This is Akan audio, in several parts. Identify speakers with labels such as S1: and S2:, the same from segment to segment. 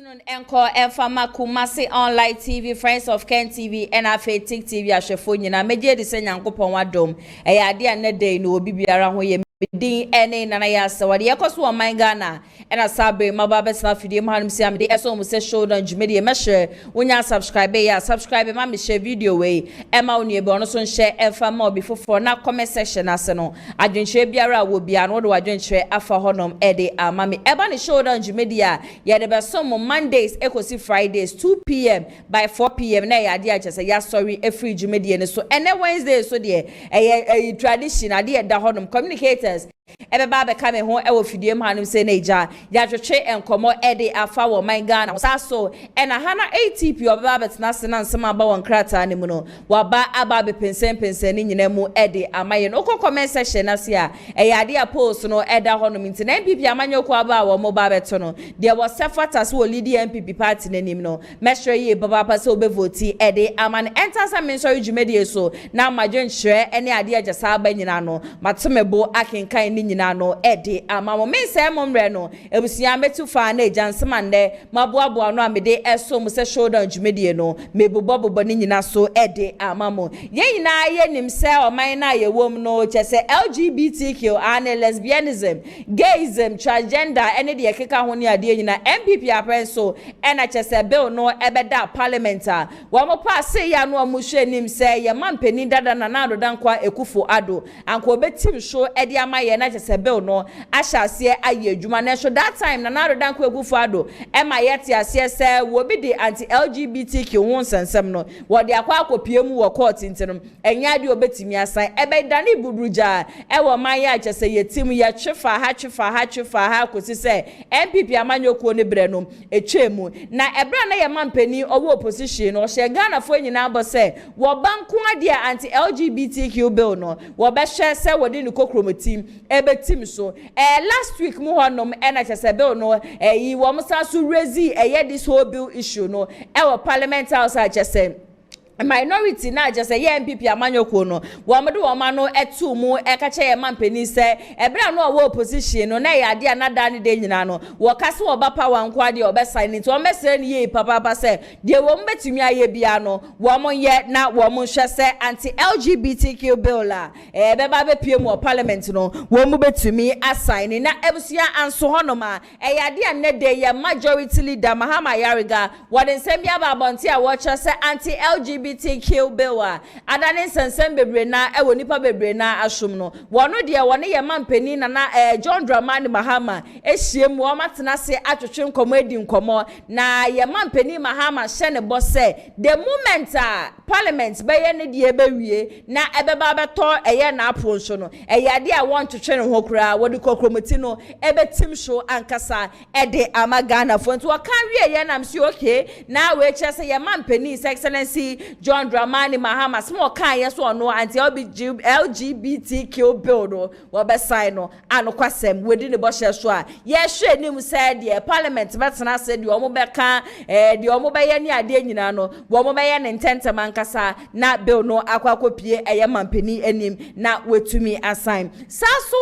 S1: afternoon, encore Enfama Kumasi online TV, Friends of Ken TV, and Tik TV. Ashefoni na meje de senyankopon wadom. Ade ane day no obi biara ho ye din ene nana ya sawade yakoso o man Ghana ena sabre mababa snafidie mahanum si amde eso mo se show don jumede me share wonya subscribe ma me share video we ema oni ebe ono so share Enfama obi foforo na comment section ase no adwenche biara wo bia no do adwenche afa honom ede amame eba ne show don jumede ya de be so mo Mondays ekosi Fridays 2 p.m. by 4 p.m. na ya de a chese ya sorry every jumede ne so ene Wednesday so de tradition ade da honom communicators ebe ba be kame ho e wo fidie manum se Nigel ya twetwe enkomo ede afa wo man Ghana so ena hana ATP oba bet na se na nsema ba won krata ne mu no wa ba aba be pensen ni nyina mu ede amaye no comment section na se a e ya de a post no eda ho no minti na MPP amanye ko aba wo mo ba beto no there was sefatas wo lead MPP party nanim no mesre ye baba pa se obe vote ede aman enter some mention jumedie so na madwen hre ene ade agesa aba nyina no matemebo akenkan ni nyina no ede amamo me se momre no ebusia metu fa na ejansema nde maboabo no amede eso mu se shoulder jumedie no mebobobo ni nyina so ede amamo ye nyina ye nim se oman na ye wom no chese LGBTQ and lesbianism gayism transgender ene de keka ho ni ade nyina MPP aprenso ena chese bill no ebeda parliamenta wo mo pa se ya no mo hwe nim se ye mampeni dada na na dodankwa ekufo ado anko obetim show ede amaye na chese bill no ashase aye adwuma na so that time na na dodankwa ekufo ado ema yete ase se wo bi de anti LGBTQ won sensem no wo de akwa akopie mu wo court ntinom enya de obetimi asan ebe dani buburuja e wo man ya chese yetim ye twefa ha kosi se MPP amanyokuo ne bre no etwemu na ebra na ye mampeni owo opposition no hye Ghana fo nyina abo se wo banko ade anti LGBTQ bill no wo be hye se wo de ni kokromotim ebetim so last week mu honom ena chese bill no yi wo msa so raise this whole bill issue no e wo parliament house a chese minority na just say MPP amanyoko no wo mede wo ma no etu mu e ka che ye mampeni se ebra no wo opposition no na ya de anada ne de nyina no wo kase wo ba power nko ade wo be sign it wo mesere ne ye papa se de wo mbetumi aye bia no wo mo ye na wo mo hwe se anti LGBTQ bill la be ba be pie mu parliament no wo mo betumi assign na ebusia anso hono ma ya de anede ye majority leader Mahama Yariga wo de nsem bia ba bonte a wo hwe se anti LGBTQ bill adane sensem bebre na ewo nipa bebre na ashum no wono de wone ye mampeni na John Dramani Mahama ehiem wo matena se atwetwe nkomo edi nkomo na ye mampeni Mahama hye ne bose the moment parliament be ye ne de ebewie na ebeba beto eye na apon so no eye de a won twetwe ne ho kura wodi kokromoti no ebetim show ankasa ede amagana fo nti wo kan wie ye nam si okay na we chese ye mampeni his excellency John Dramani Mahama small kan yeso no anti LGBTQ bill no wo be sign no anokwasem wedi ne bo hye so a ye hwe nim said the parliament betena said the omo be kan the omo be ye ni ade nyina no wo omo be ye ne intentem ankasa na bill no akwakopie eye mampeni anim na wetumi assign saso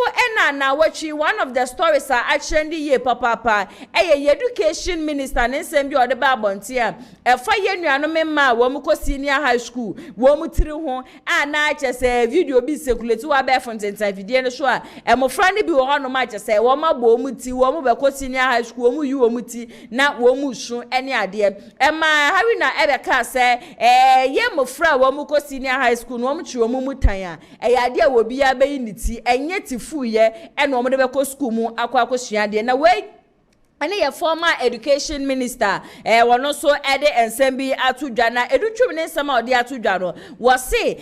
S1: na wachi one of the stories are actually ye papa eye education minister ne nsem bi ode ba bonte a fa ye nuano memma wo mo senior high school wo mutiri ho na chese video bi circulate wa be fontentan video no so a emofra ne bi wo ho no ma chese wo ma bo muti wo mo be ko senior high school wo mu yi wo muti na wo mu su ene ade ma hawi na ebe ka se ye mofra wo mu ko senior high school no wo mu chi wo mu mutan a ya ade wo bi ya be yi niti enye tifu ye ene wo mo de be ko school mu akwa sua de na we ani ye former education minister wono so ede ensembi atudwa na edutwum ne nsema ode atudwa no wo se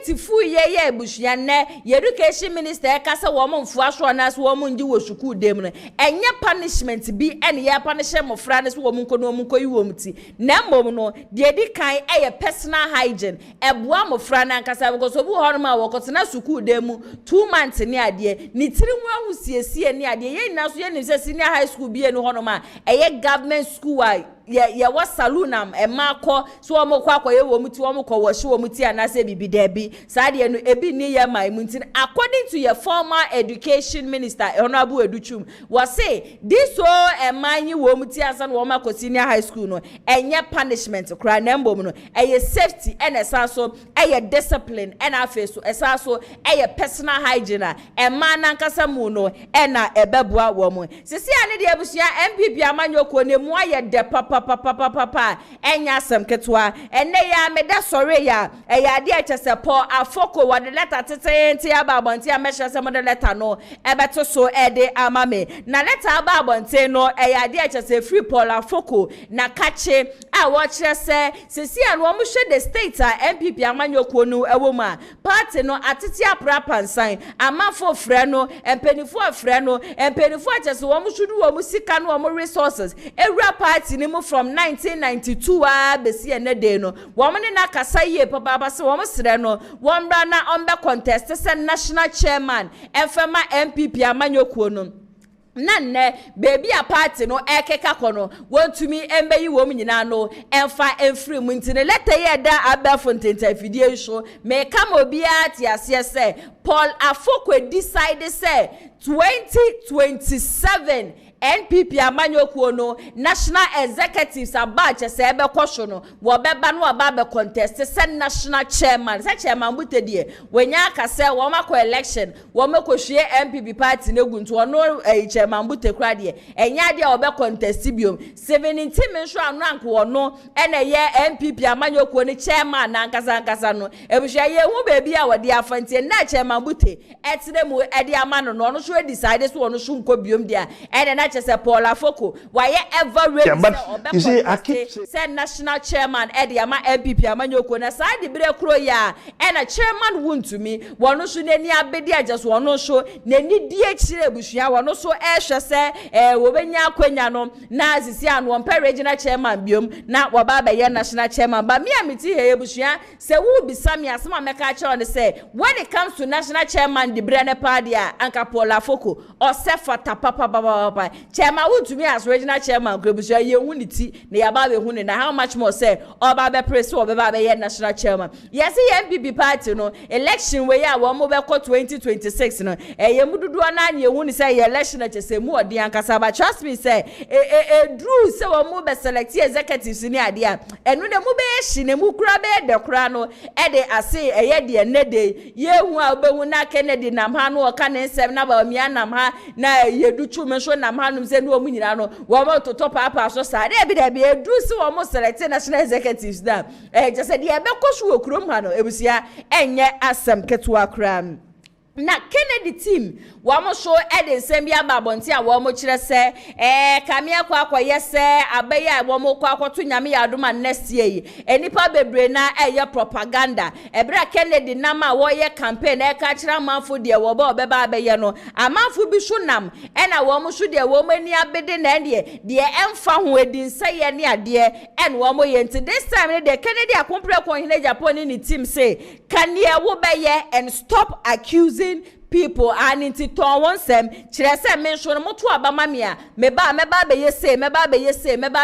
S1: tifu ye ebushia ne education minister kasa wo mo mfu aso na so wo mo nji wo suku dem no enye punishment bi ene ye punish mo fra ne so wo mo nko no mo yi wo mti na mbom no de di kan personal hygiene eboa mo fra na kasa because obu ho no ma wo kotena suku dem 2 months ni ade ni tiri nwa husiesie ni ade ye na so ye ni se senior high school bi no hono ma government school ye was saloonam e mako so omo kwa akoye wo muti omo ko wo hye wo muti anase bibi da bi saa de no ebi ni ye mai muti according to your former education minister Honorable Educhum was say this so emanyi wo muti ansa no wo mako senior high school no enye punishment kra na mbom no eye safety and esaso eye discipline and afeso esaso eye personal hygiene e man nankasa mu no e na ebeboa wo mo sisi ane de abusua MPP amanyoko ne mu aye de papa enya asem ketwa ene ya meda sore ya e ya de achese Paul afoko wa de letter tete ababonti amehye se mo de letter no ebeto so e de amame na letter ababonti no e ya de achese free Paul afoko na kache a wo kire se sisi ane wo mo hwe the state a MPP amanyoko no ewo mu a party no atete apra pansan amafo frɛ no empenifo frɛ no empenifo achese wo mo hwudu wo mo sika no wo mo resources ewura party ni mu from 1992 a besi ene de no wo mo ne na kasa ye papa se wo mo srɛ no wo mbra na ombe contest se national chairman efema MPP amanyoko no nanne baby a party no ekeka kono wontumi embeyi wo nyina no emfa emfiri mu ntine leta ye da abafo ntenta fidie show me kam obi ati ase se Paul Afoko decide say 2027 NPP amanyoko no national executives abache se ebe kwosho no wo beba no aba be contest se national chairman se chairman butedie wenya aka se wo mako election wo mako hwie MPP party na guntu ono chairman butekura de enya de wo be contest biom 17 menso anu anko wono ene ye MPP amanyoko ni chairman na nkasa no ebuhia ye hu bebi a wode afantie na chairman bute etire mu ede amano no no so decide so wono so nko biom dia ene na say Paul Afoko why ever ready
S2: you see
S1: say national chairman Eddie ama MPP amanyoko na side bere kro ya and a chairman won to me wono so nani abedi just wono so nani die kire busua wono so ehwe say wo benya akwanya no na asisi anu on regional chairman biom na wo ba be national chairman ba me amiti he busua say wo bisa me asema meka kire on say when it comes to national chairman the brene padia anka Paul Afoko or sefata papa chairman to me as regional chairman Grebusia ye unity na yaba be hu na how much more say oba be press or be national chairman yes MPP party no election we ya wo mo be 2026 no ye mududu na ye hu ni say election na chese mu odi ankasa ba trust me say drew say wo mo be select executives ni ade a enu de mu be hye ne mu kura be de kura no e de ase ye de ne de ye hu a be hu na Kennedy nam ha no o ka ne nsem na BAWUMIA nam ha na ye du chu me so nam ha no se no mu nyina no wo mo to papa so sa de bi edu si wo mo select national executives da just say de be koso okurom ha no ebusia enye Asem ketwa kram na Kennedy team wamo show eden sembia babonti a wamo kire se kamia kwa yese abeya wamo kwa to nyame ya adoma next year enipa bebre na eye propaganda ebra Kennedy nama wo ye campaign e ka kire amanfo de wo ba obeba abeye no amanfo bi shunam ena wamo shu de wo mani abede na de emfa ho edin se ye ne ade en wamo ye nti this time de Kennedy akompre ko hine Japan ni team say can ye wo beye and stop accusing people and into ton one sem kire se mention moto abama me a meba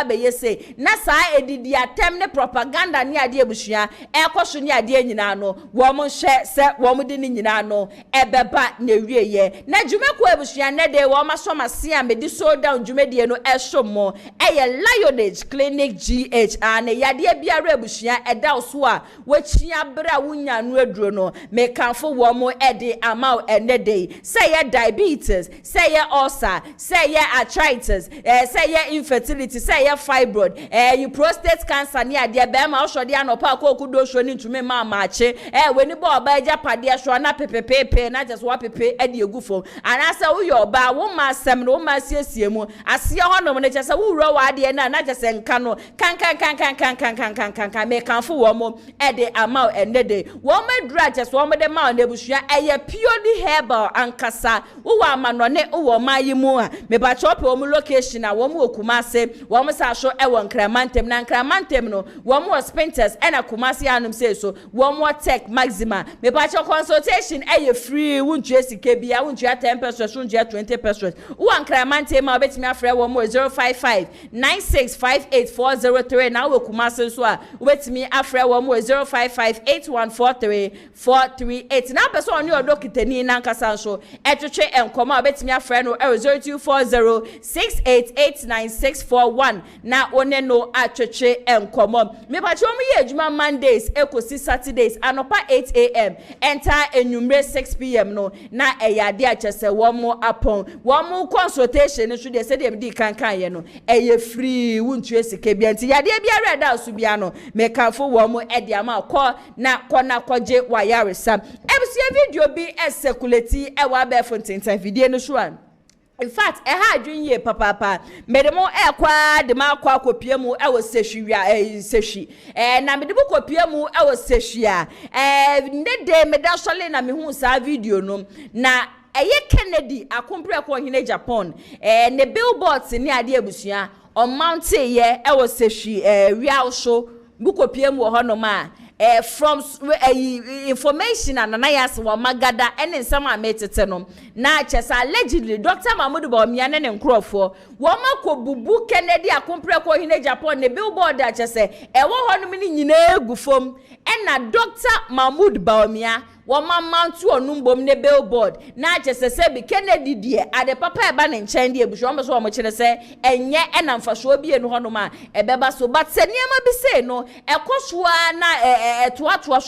S1: be yese na saa edidi atem ne propaganda ne ade abusua ekoso ne ade nyina no wo mo hye se wo mo de ne nyina no ebeba na wieye na dwumeko abusua ne de wo maso mase a medi so down dwumedie no ehwomo eye Lionage Clinic GH and yade biara abusua eda so a wachia bra wunya no aduro no me kanfo wo mo ede ama day say ya diabetes say ya ulcer say ya arthritis say ya infertility say ya fibroid you prostate cancer ni ade be ma so de anopa kokudo so ni ntumi ma maache weni bo oba Japade so na pepepepe na just wa pepe ade egufo ana say wo yo ba wo ma asem no ma siesie mu ase honom ne chese wo wura wa ade na just nka no kan me kanfo wo mo ede ama ende day wo ma dura just wo mo de ma na busua purely Herbal ankasa wo amanone wo mayimu a me ba chop wo location a wo mu Kumasi wo sa so e wo Nkramantem na Nkramantem no wo mu Spinters e na Kumasi anum say so wo mu Tech Maxima me ba cho consultation e ye free wuntua sika bia wuntua 10% wuntua 20% wo Nkramantem ma obetimi afre wo mu 055 9658403 na wo Kumasi so a obetimi afre wo mu 055 8143438 na person oni odokitani na nkasa so etwetwe enkoma obetimi afre no 0240688961 na one no atwetwe enkomo me ba chom ye adwuma Mondays ekosi Saturdays anopa 8 am enter enumre 6 pm no na eyade achese wo mo apon wo mo consultation so de se de di kankan ye no eye free wuntu esike bia nti yade bia reda asu bia no me kanfo wo mo ede ama ko na koje wayaresa ebusia video bi esekuleti ewa be fontintan video no shuan. In fact, adwinye papa medemo ekwa de ma kwa kopia mu e wo sehwia sehwi na medemo kopia mu e wo sehwia ndede medasole na me hu sa video no na eye Kennedy akompre ko hine Japan ne billboards ni ade abusua on mountain ye e wo sehwi real show bukopia mu ho no ma from information and anayas wa magada ene nsama metete no na chesa allegedly Dr. Mahmoud BAWUMIA ne nkrofo wo makobubu Kennedy akompre ko hine Japan ne billboard a chese ewo ho no ni nyina egufom ena Dr. Mahmoud BAWUMIA Wama mountu onumbom ne billboard na chese se bi Kennedy die ade papa eba ne nchen die buso mbe so wo chire se enye ena mfaso bi enu hono ma ebeba so but se niema bi se no ekosoa na toatoa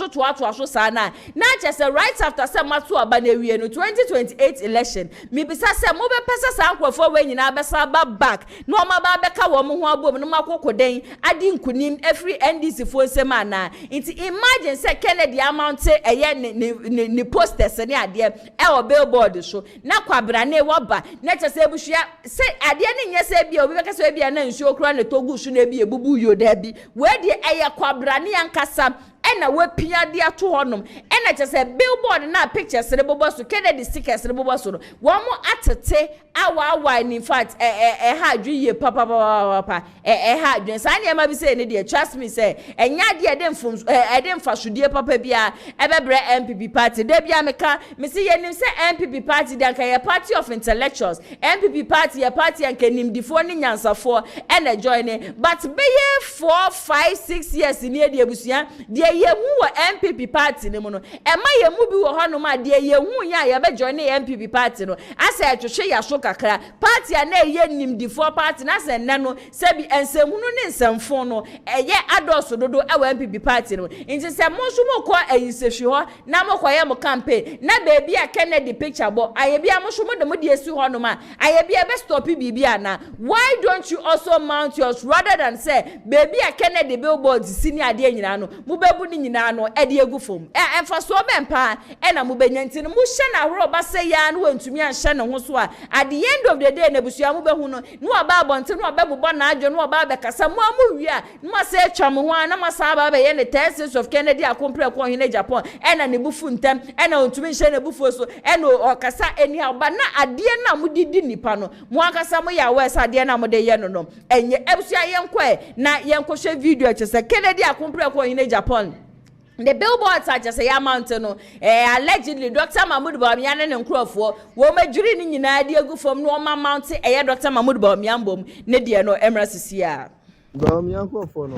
S1: so sana na chese right after se matu aba na wie no 2028 election mi bisa se mo be pesa sa ankrofo we nyina be sa ba back no ma ba be ka wo mo ho abom no makokoden adi nkunim every NDC fo nsema na nti imagine se Kennedy amount eye ni posters ne ade e o billboard so na kwabra ne woba na chese ebuhua se ade ne nye se bia obi beka se bia na nsuo kura ne togu su na bia ebubu yo da bi we de eye kwabra ne yankasa ena wapia de ato honum ena chese billboard na pictures ne bobo so Kennedy stickers ne bobo so no wo mo atete awa in fact ha adwiye papa ha adwen sa ne ma bi se ne de trust me say enya de de mfasodie papa bia ebebre MPP party de bia meka me se yenim se MPP party de anka ye party of intellectuals MPP party ye party anka nimdifo ne nyansafo ena join but be ye 4 5 6 years ne de abusua de ye hu MPP party ne mu no ema ye mu bi wo hono ma de ye hu ya ye be join MPP party no asa etwehwe ya so kakra party a na ye nimdifo party na se nne no se bi ensemhunu ne nsemfo no eye adoso dodo ewa MPP party no nti se mo so mo ko ayisehwi ho na mo koye mo campaign na baby a Kennedy picture bo aye bia mo so mo de mo de esi ho no ma aye bia be stop bibia na why don't you also mount yours rather than say baby a Kennedy billboard senior ade nyina no mo bebu ni nyina no e de egufom emfa so be mpa e na mo benyanti no mo hye na horo ba say ya no wantumi an hye ne ho so a at the end of the day na busua mo be hu no no aba abonte no aba bobɔ na adwo no aba be kasa mo amu wi a no ma say twa mo ho a na ma sa aba be ye ne thesis of Kennedy akompre ko hine Japan e na ne bufu ntem e na ontumi hye ne bufu so e no okasa eni aba na ade na mo didi nipa no mo akasa mo ya wes ade na mo de ye no no enye ebusua yenkɔ na yenkɔhwɛ video kyese Kennedy akompre ko hine Japan. The billboards are just a mountain no allegedly Dr. Mahmoud BAWUMIA ne nkrofo wo majuri ni nyina de agu fam no ma mountain Dr. Mahmoud BAWUMIA mbom ne de no emra sisia
S2: BAWUMIA nkrofo no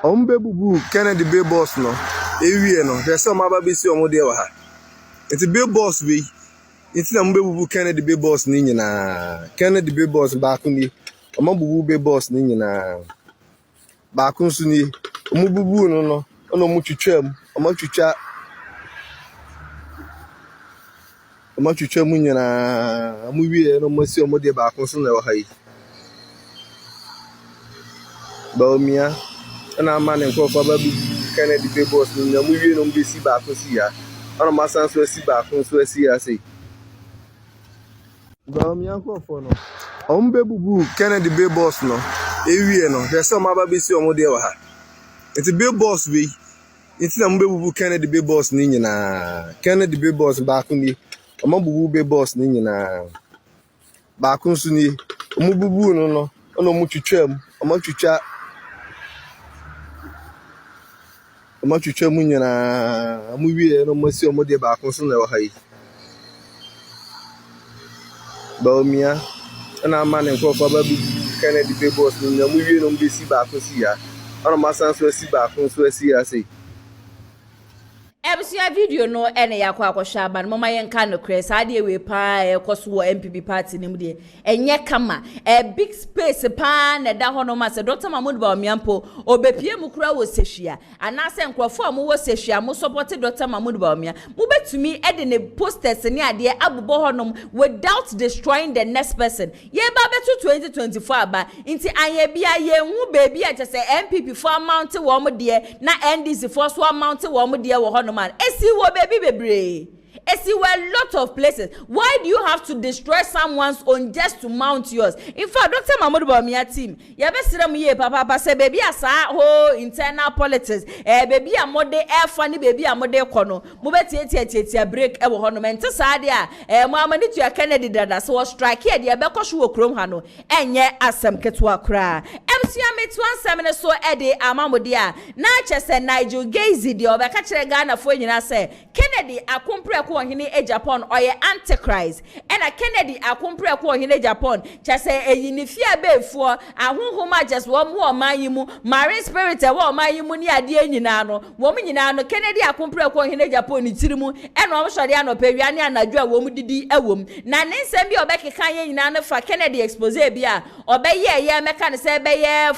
S2: ombebubu Kennedy billboards no ewie no hwese ma ba besi omo de wa ha enti billboards we enti na mbebubu Kennedy billboards ni nyina Kennedy billboards ba ko ni omabubu billboards ni nyina ba ko nsu ni omububu no ono mutwitwam amutwitwam nyina amuwie no masi omode ba ko so na wa hayi BAWUMIA na amane nkofo ba bi Kennedy billboards ni amuwie no mbesi ba ko si ya ono masan so asi ba ko so asi ya sei BAWUMIA nkofo no ombebubu Kennedy billboards no ewie no hwese ma ba besi omode wa ha enti billboards we enti na mbebubu Kennedy billboards ni nyina Kennedy billboards ba ko ni Omabubu be boss ni nyina. Ba kunsu ni omububu no ono mu twetwam. Omatwetwa mu nyina amu wie no masi omode ba kunsu na wa hayi. BAWUMIA na amane nkofo ba bi Kennedy be boss ni amu wie no mbesi ba kunsu ya. Ono masanso asi ba kunsu asi ya sei.
S1: Ebusia video no ene yakwa akwhwa ba no mama yenka no kres ade we pa ekoso wo MPP party nim de enye kama big space pa na da ho no ma se Dr. Mahmoud BAWUMIA mpo obepie mu kura wo sehwia anase nkrofo amu wo sehwia mo support Dr. Mahmoud BAWUMIA mo betumi ede ne posters ne ade abubo ho no without destroying the next person ye ba betu 2024 aba nti anye bia ye hu baby a se MPP for amount wo mo de na NDC for so amount wo mo de wo ho no man esi wo baby bebre esi were a lot of places. Why do you have to destroy someone's own just to mount yours? In fact, Dr. Mahmoud BAWUMIA team, ya be sire mu ye papa say baby asa ho internal politics. Baby amode air funny baby amode kono. Mo be tie break e wo hono mente sa de a mo amani to Kennedy dada so strike here de be kwohwe wo krom ha no. Enye Asem ketwa kra. MCA metu ansem ne so e de amamode a na chese Nigel Gazi de obeka kire Ghana fo nyina say Kennedy akompre ko ohene AGYAPONG oye antichrist ena Kennedy akompre ko ohene Japan chese eyinifia befuo ahonhoma just wo mo omanyimu marine spirit wo omanyimu ni ade nyina no wo mo nyina no Kennedy akompre ko ohene Japan ni tirimu ena wo shode anopawia ne anadwo a wo mo didi awom na ne nsem bi obekeka ye nyina no fa Kennedy expose bia obeye ye meka ne se beye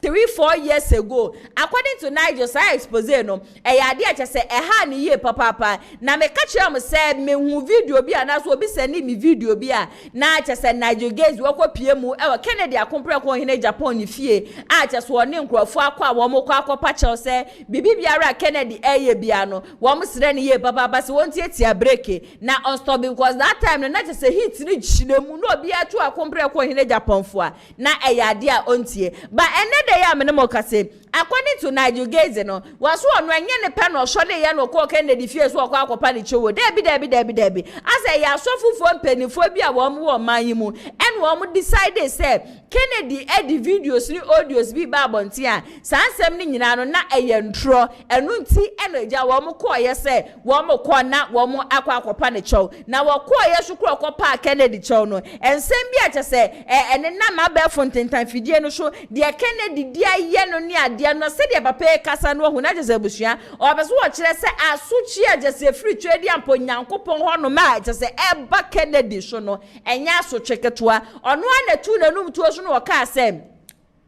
S1: 3-4 years ago according to Nigel say expose no ade a chese ha ne ye papa na me ka kire am say me hu video bi na so obi send me video bi a na chese Nigel Gazi wo kopie mu e Kennedy akompre ko hene Japan ni fie a chese wo ne nkrofo akwa wo mo kwa akopa che say bibi biara Kennedy eye bia no wo mo sere ne ye papa se won tie break na on stop because that time na chese hit ni gyinemu no obi atu akompre ko hene Japan fo a na ade a ontie ba day am no mokase according to Nigel Gazi no was one when ne pe no so de ye no ko Kennedy fie so akopa ni chewo debi as ya so fufu mpanifo bi a wo mo man mu en wo mo decide say Kennedy edi videos ni audios bi ba bonti a sansem ni nyina no na eye ntro enu nti enaja wo mo ko ye say wo mo ko na wo mo akopa ni chewo na wo ko ye so kro akopa Kennedy chewo no ensem bi a che say ene na ma ba fontentan fidie no so de Kennedy dia ye no ni ade no se de papa kasa no hu na je abusua obeso wo kire se asuchi agese free trade ampo nyankopon ho no ma je se eba Kennedy so no enya so tweketoa ono anatu nanum tuo so no wo ka se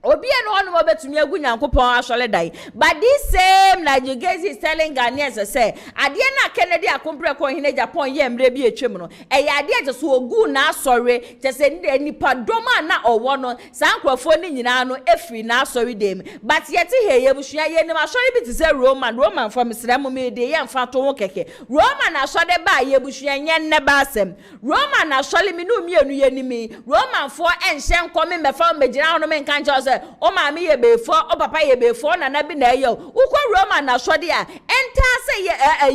S1: obi no ono obetumi agu nyankopon asole dai but this same Nigel Gazi is telling Ghanaians say ade na Kennedy akompre ko hine Japan ye mre bi etwem no ade aje so ogu na asore je se nipa doma na owo no sankrofo ni nyina no efri na asore dem but yete he ye busua ye ni asore bi ti se Roman from Islam me de ye mfa to wo keke Roman asore ba ye busua nye ne ba Asem Roman asore mi no mienu ye ni mi Roman fo enhye nkomi mefa megina no me nka o mami ye before o papa ye before na bi na ye ukọ Roman na so de a enter say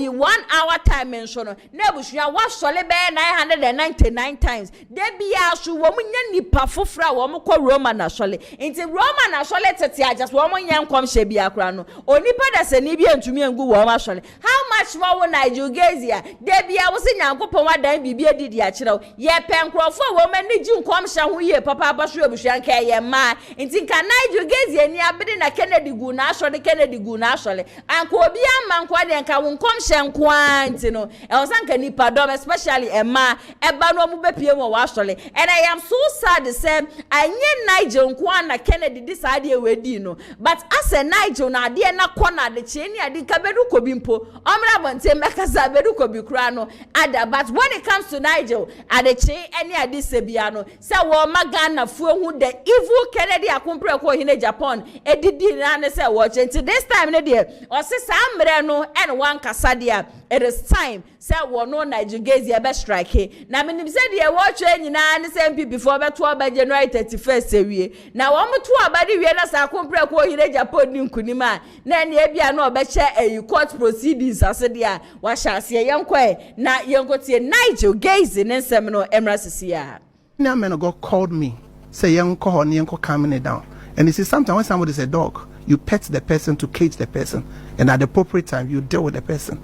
S1: ye 1 hour time nso no na busua wa sole be 999 times de bia so wo munya nipa fofra wo mo kọ Roman na sole nti Roman na sole tete ajas wo mo nya nkom hye bia kra no onipa da se ni bia ntumi angu wo ma sole how much more wo Nigel Gazi a de bia wo se nyankopon wadan bibia didi a kire ye penkrofo wo mani ji nkom hye ho ye papa abaso abusua nka ye ma nti ka Nigel Gazi eni abede na Kennedy gu na asole Kennedy gu na asole anko obi amma nko de nka wonkom hye nko anti no e osanka nipa dom especially ema eba no mu bepie mo wa asole and I am so sad say anye Nigel nko na Kennedy decide e wedi no but as a Nigel na ade na kona de che ni ade ka bedu kobi mpo omra bonte meka za bedu kobi kura no ada but when it comes to Nigel ade che eni ade sebia no say wo magana fu hu the evil Kennedy akompre ko hine Japan edidi na ne say watch until this time ne de o se samre no and one kasadia it is time say wo no Nigel Gazi e be strike na menim say de watch nyina ne say MPP before be to ba January 31st ewie na wo mo to abade wie na sa akompre ko hine Japan ni nkunima na ne bia na o be che court proceedings so dia wa hyase yenkɔ na yenkotie Nigel gaze ne nsɛm no emra sisia.
S3: Now man of God called me, say young calming it down. And he says sometimes when somebody is a dog, you pet the person to cage the person, and at the appropriate time you deal with the person.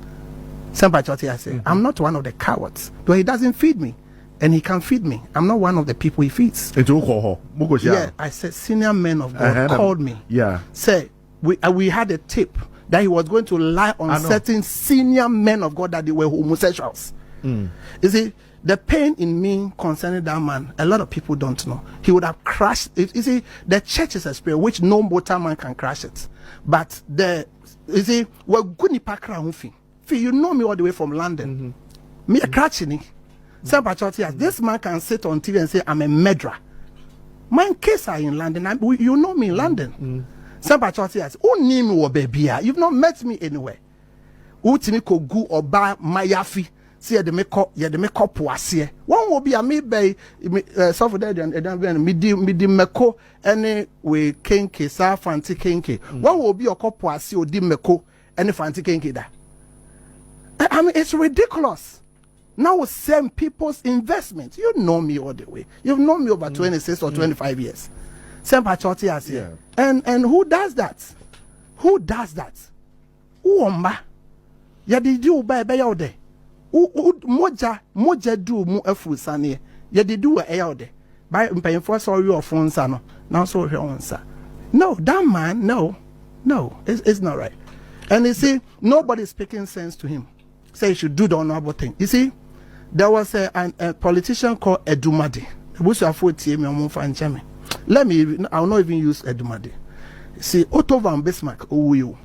S3: Somebody I say, I'm not one of the cowards, though he doesn't feed me, and he can feed me. I'm not one of the people he feeds. Yeah, I said senior men of God called me. Yeah, say we had a tip that he was going to lie on certain senior men of God that they were homosexuals. You see, the pain in me concerning that man, a lot of people don't know. He would have crashed it. You see, the church is a spirit which no mortal man can crash it. But you see, we're good in you know me all the way from London. Me a crashing. This man can sit on TV and say I'm a murderer. My case are in London. You know me in London. Who name me baby? You've not met me anywhere. Who tiniko gu or buy my yafi? See the make up poasie. One will be a me by suffer dead and midi meko any way kenke sa fancy kenke. One will be a cop poasie or dimeko any fancy kenke da. I mean, it's ridiculous. Now send people's investment. You know me all the way. You've known me over 26 or 25 years. Same patriotic as here. And who does that? Who does that? Uomba. Ya did you buy out there? Moja do mu afu sane ye de do e yode by mpayinfo sorry of fonsa no now so he onsa. No, that man, no it's not right. And you see, nobody speaking sense to him. Say he should do the honorable thing. You see, there was a politician called Edumade. Let me, I'll not even use Edumade. See, Otto van Bismarck, you.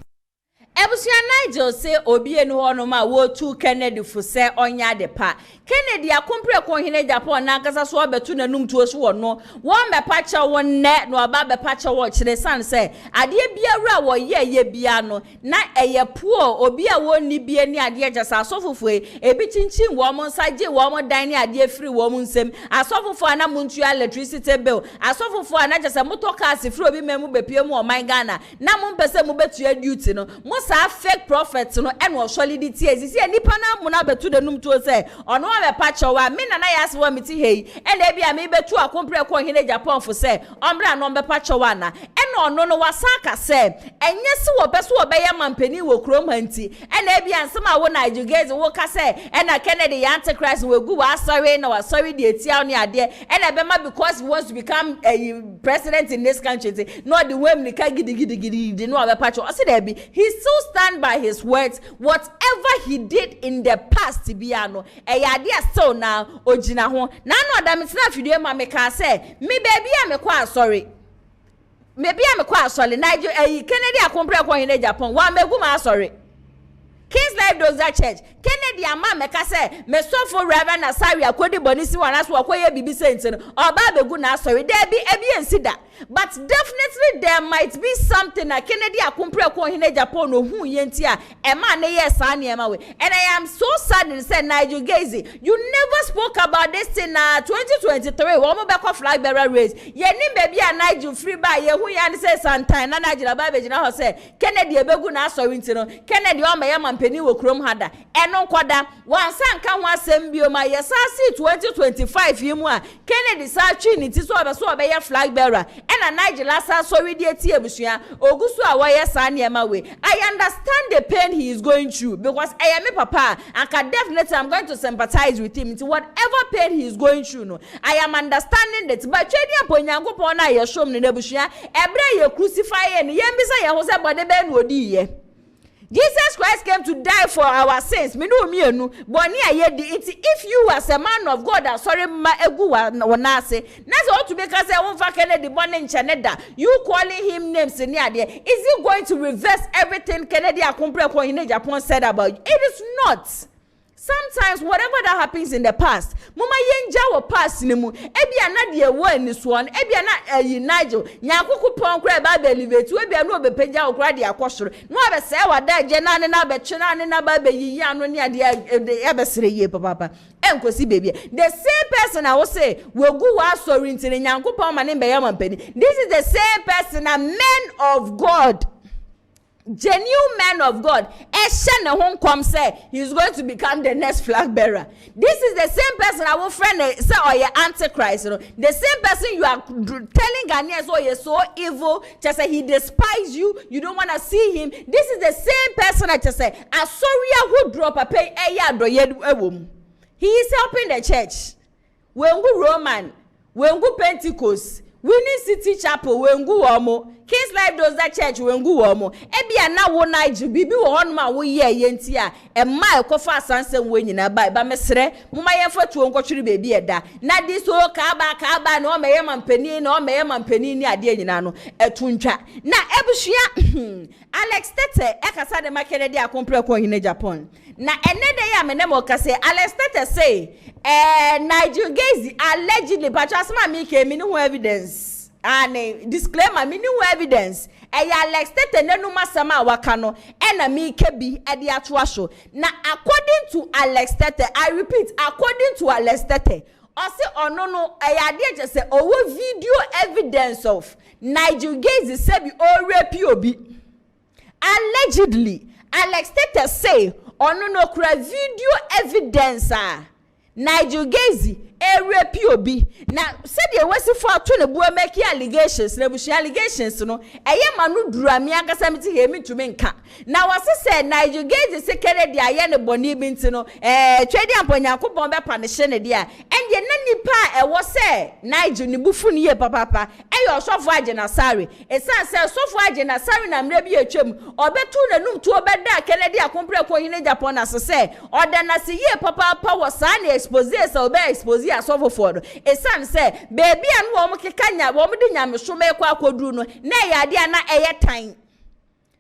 S1: Ebusia Nigel say obi enu hono ma wo tu Kennedy fu se onya de pa Kennedy akompre ko hene Japan na kasa so obetu nanum tu so wono won be pa cha won ne no aba be pa cha wo kire san se ade biawura wo ye bia no na eye puo obi a woni bia ni ade jasa asofofo ebi chinchin wo mo nsaje wo mo dan ni ade free wo mo nsem asofofo ana muntu electricity bill asofofo ana jasa motoka se free obi memu be pie mu o man Ghana na mo mpese mo betu duty no sa fake prophets no eno solidity ezisi nipa na mu na betu de num to say ono wa be pacho wa me na ya se wa miti hei ene bia me betu akompre ko hene Japan fo say ombra no be pacho wa na eno ono no wasaka say enye se wo be so wo be ya mampani wo krom hanti ene bia nsema wo Nigel gaze wo ka say ena Kennedy ya antichrist we gu wa sorry na wa sorry de etia ne ade ene be ma because he wants to become a president in this country no the way me ka gidi no be pacho o say there be he still stand by his words. Whatever he did in the past, Tibiano, still now, Ojina ho. Na no da mitina fidie ma me ka say, me baby am quite sorry. Maybe I'm quite sorry. Nigel, Kennedy akompre ko hine Japan. Wa megu ma sorry. King's Life Dozer Church. Kennedy ama me ka say, me so for Reverend Asari akodi bonisi wana so akoye bibi senti no. Oba begu na sorry. There be ebi ensida. But definitely there might be something that Kennedy akompre ko hine Japan no hu yenti a ema ne yes ani ema we. And I am so sad to say Nigel Gazy, you never spoke about this in 2023. Wo mo be ko flag bearer race. Ye nim baby a Nigel free by ye hu ya ne say sometime na Nigel ba be gina ho say Kennedy ebegu na sorry nti no. Kennedy o ma ye mampani wo krom hada. Eno nkwada wansa nka ho asem bio ma ye sa si 2025 yimu a Kennedy sa twi ni ti so be ye flag bearer. Ena Nigel asa sorry die tie abusua ogusu a wo ye sa ne ma we. I understand the pain he is going through because I am a papa and can definitely I'm going to sympathize with him. It's whatever pain he is going through no. I am understanding that but twedi aponyankopon na ye shom ne abusua ebre ye crucify ye ye mbisa ye ho se bode be no odi ye. Jesus Christ came to die for our sins. Me no mienu boni ayedi iti if you as a man of God are sorry ma egu wona ase na say ought to make us say wonfa Kennedy boni nchaneda you calling him names ni ade is he going to reverse everything Kennedy akompre ko hine Japan said about you? It is not. Sometimes whatever that happens in the past mama yenja wo past ni mu ebia na de wo ani so on ebia na Nigel nyankoko pon kra ba be elevate ebia no be pagya wo kra de akosoro no be say wada je na ne na be twe na ne na ba be yiyi ano ne ade e be sere ye papa enkosi baby the same person I will say we go wa sorry ntine nyankoko pon ma ne be yam mpani. This is the same person, a man of God genuine man of God, say he's going to become the next flag bearer. This is the same person our friend say, oh, yeah, Antichrist. You know? The same person you are telling Ghanaians, oh, you're so evil. Just say he despises you. You don't want to see him. This is the same person that just say, Asoria who drop a pay. He is helping the church. When we Roman, when we Pentecost, Winning City Chapel, when we Womo. Kings like those that church when go womo. Ebia na wo Nigel bibi wo honma wo ye yentia e ma ekofa asansem wenyi na ba mesre muma ye fatu onkotwiri bebi eda na this o ka ba na o meye mampani ni ade nyina no etuntwa na ebusua Alex Tete ekasa de makere de akompre ko hine Japan na enede ya menemo kase Alex Tete say Nigel Gazi allegedly but asma mi ke mi no evidence. And disclaimer, me no evidence. Alex Tete nenu masama wakano. Ena mi kebi edi atwasho. Na according to Alex Tete, I repeat, according to Alex Tete, ose onono ayade je say owo video evidence of Nigel Gazi sebi o rape obi. Allegedly, Alex Tete say onono kura video evidence Nigel Gazi rape obi na said ye wesi for to ne bua make allegations na bushi allegations no eye manu durami akasa meti he mi tumi nka na wase say Nigel Gazi sekere dia ye ne boni bi ntino twedi amponyankopon be punish ne dia enye na nipa e wo say Nigel ni bufu ne ye papa eye osofo agena sare esan say osofo agena sare na mre bi atwam obetu nanum tu obeda Kennedy akompre ko hine Japan na say oda na se ye papa wo sa na expose say obe expose asofo for esan say baby anu wo mkekanya wo mde nyamesome kwa akoduru no na yade na eye tan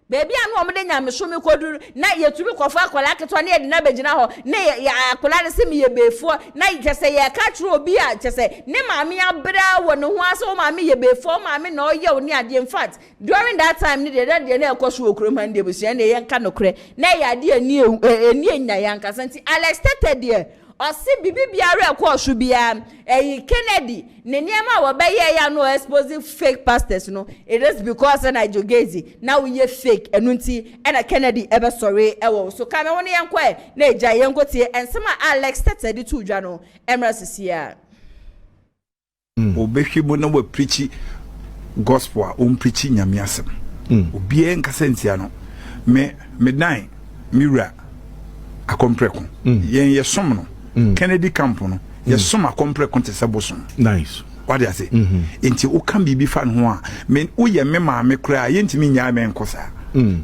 S1: baby anu wo mde nyamesome koduru na yetumi kofa akola keto na yede na begina ho na ya akola ne semi ye befo na yese ye ka tro obi a chese ne maami abra wo ne ho aso maami ye befo maami na oye oni ade in fact during that time ne de na ekoso okroma nde busia na ye nka nokre na yade ani enya yanka santi Alex Tete de Osi bibi biara ekwo bia Kennedy ne niema wo be ye ya no exposing fake pastors no it is because Nigel Gazi now we fake enunti and Kennedy ebe sorry ewo so kame woni yenko na eja yenko tie ensema Alex Tete di tu dwa no emra sisia
S4: obehwe mo na we preach gospel preach nyame asem obi en kasentia no me dan mira akompreko yen ye som no Kennedy camp no ye soma compre konteseboson
S5: nice
S4: what do I say enti o kan bibi fa no a me o ye me ma me kra ye ntimi nya me nkosa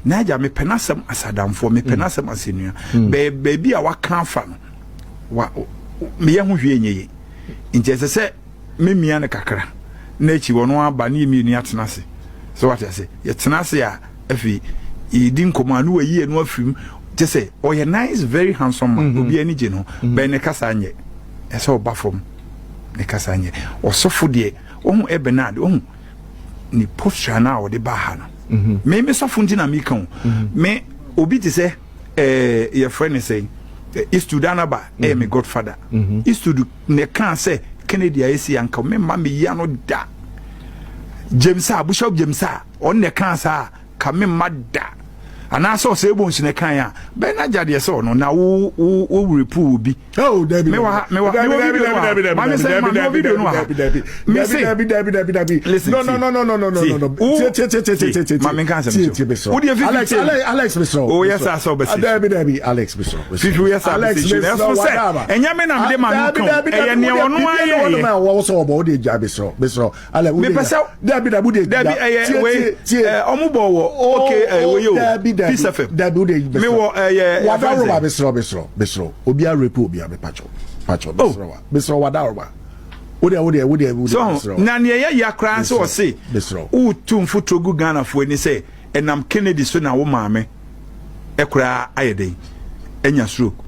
S4: na ja me penasem asadamfo me penasem asenua be a waka fa no wa me ye ho hwe enye enti se me mia ne kakra na echi wono aba na emi ni atenase so what I say ye tenase a afi idin komanu wa yi no afim just say oh you're nice very handsome man obi ani je no be ne kasa anye e so ba from ne kasa anye osofo de ohun ebenard ohun ni posture na o de ba ha no me sofo nti na me kan me obi ti say your friend is saying is to danaba me godfather is to ne kan say Kennedy ayesi anka me ma me ya no da James Bishop James on ne kan sa ka me ma da ana so say bon sine kan ya be na jade so no na wo repu bi
S5: oh David
S4: me wa video no ha
S5: Alex Bisro
S4: oh yes I saw be
S5: David Alex Bisro
S4: yes Alex Bisro enya me na me ma no kan e ne wono aye
S5: no wo so obo de ja Bisro
S4: me pesa David we omubo wo okay we yo Peace FM. Me wo
S5: wadaroba Bisro. Obi a repo obi a me pacho Bisro wadaroba. Ode
S4: so na ne ya kran so o say
S5: Bisro.
S4: U tumfo togu Ghana fo ni say enam Kennedy so na wo maame ekura ayeden enya stroke.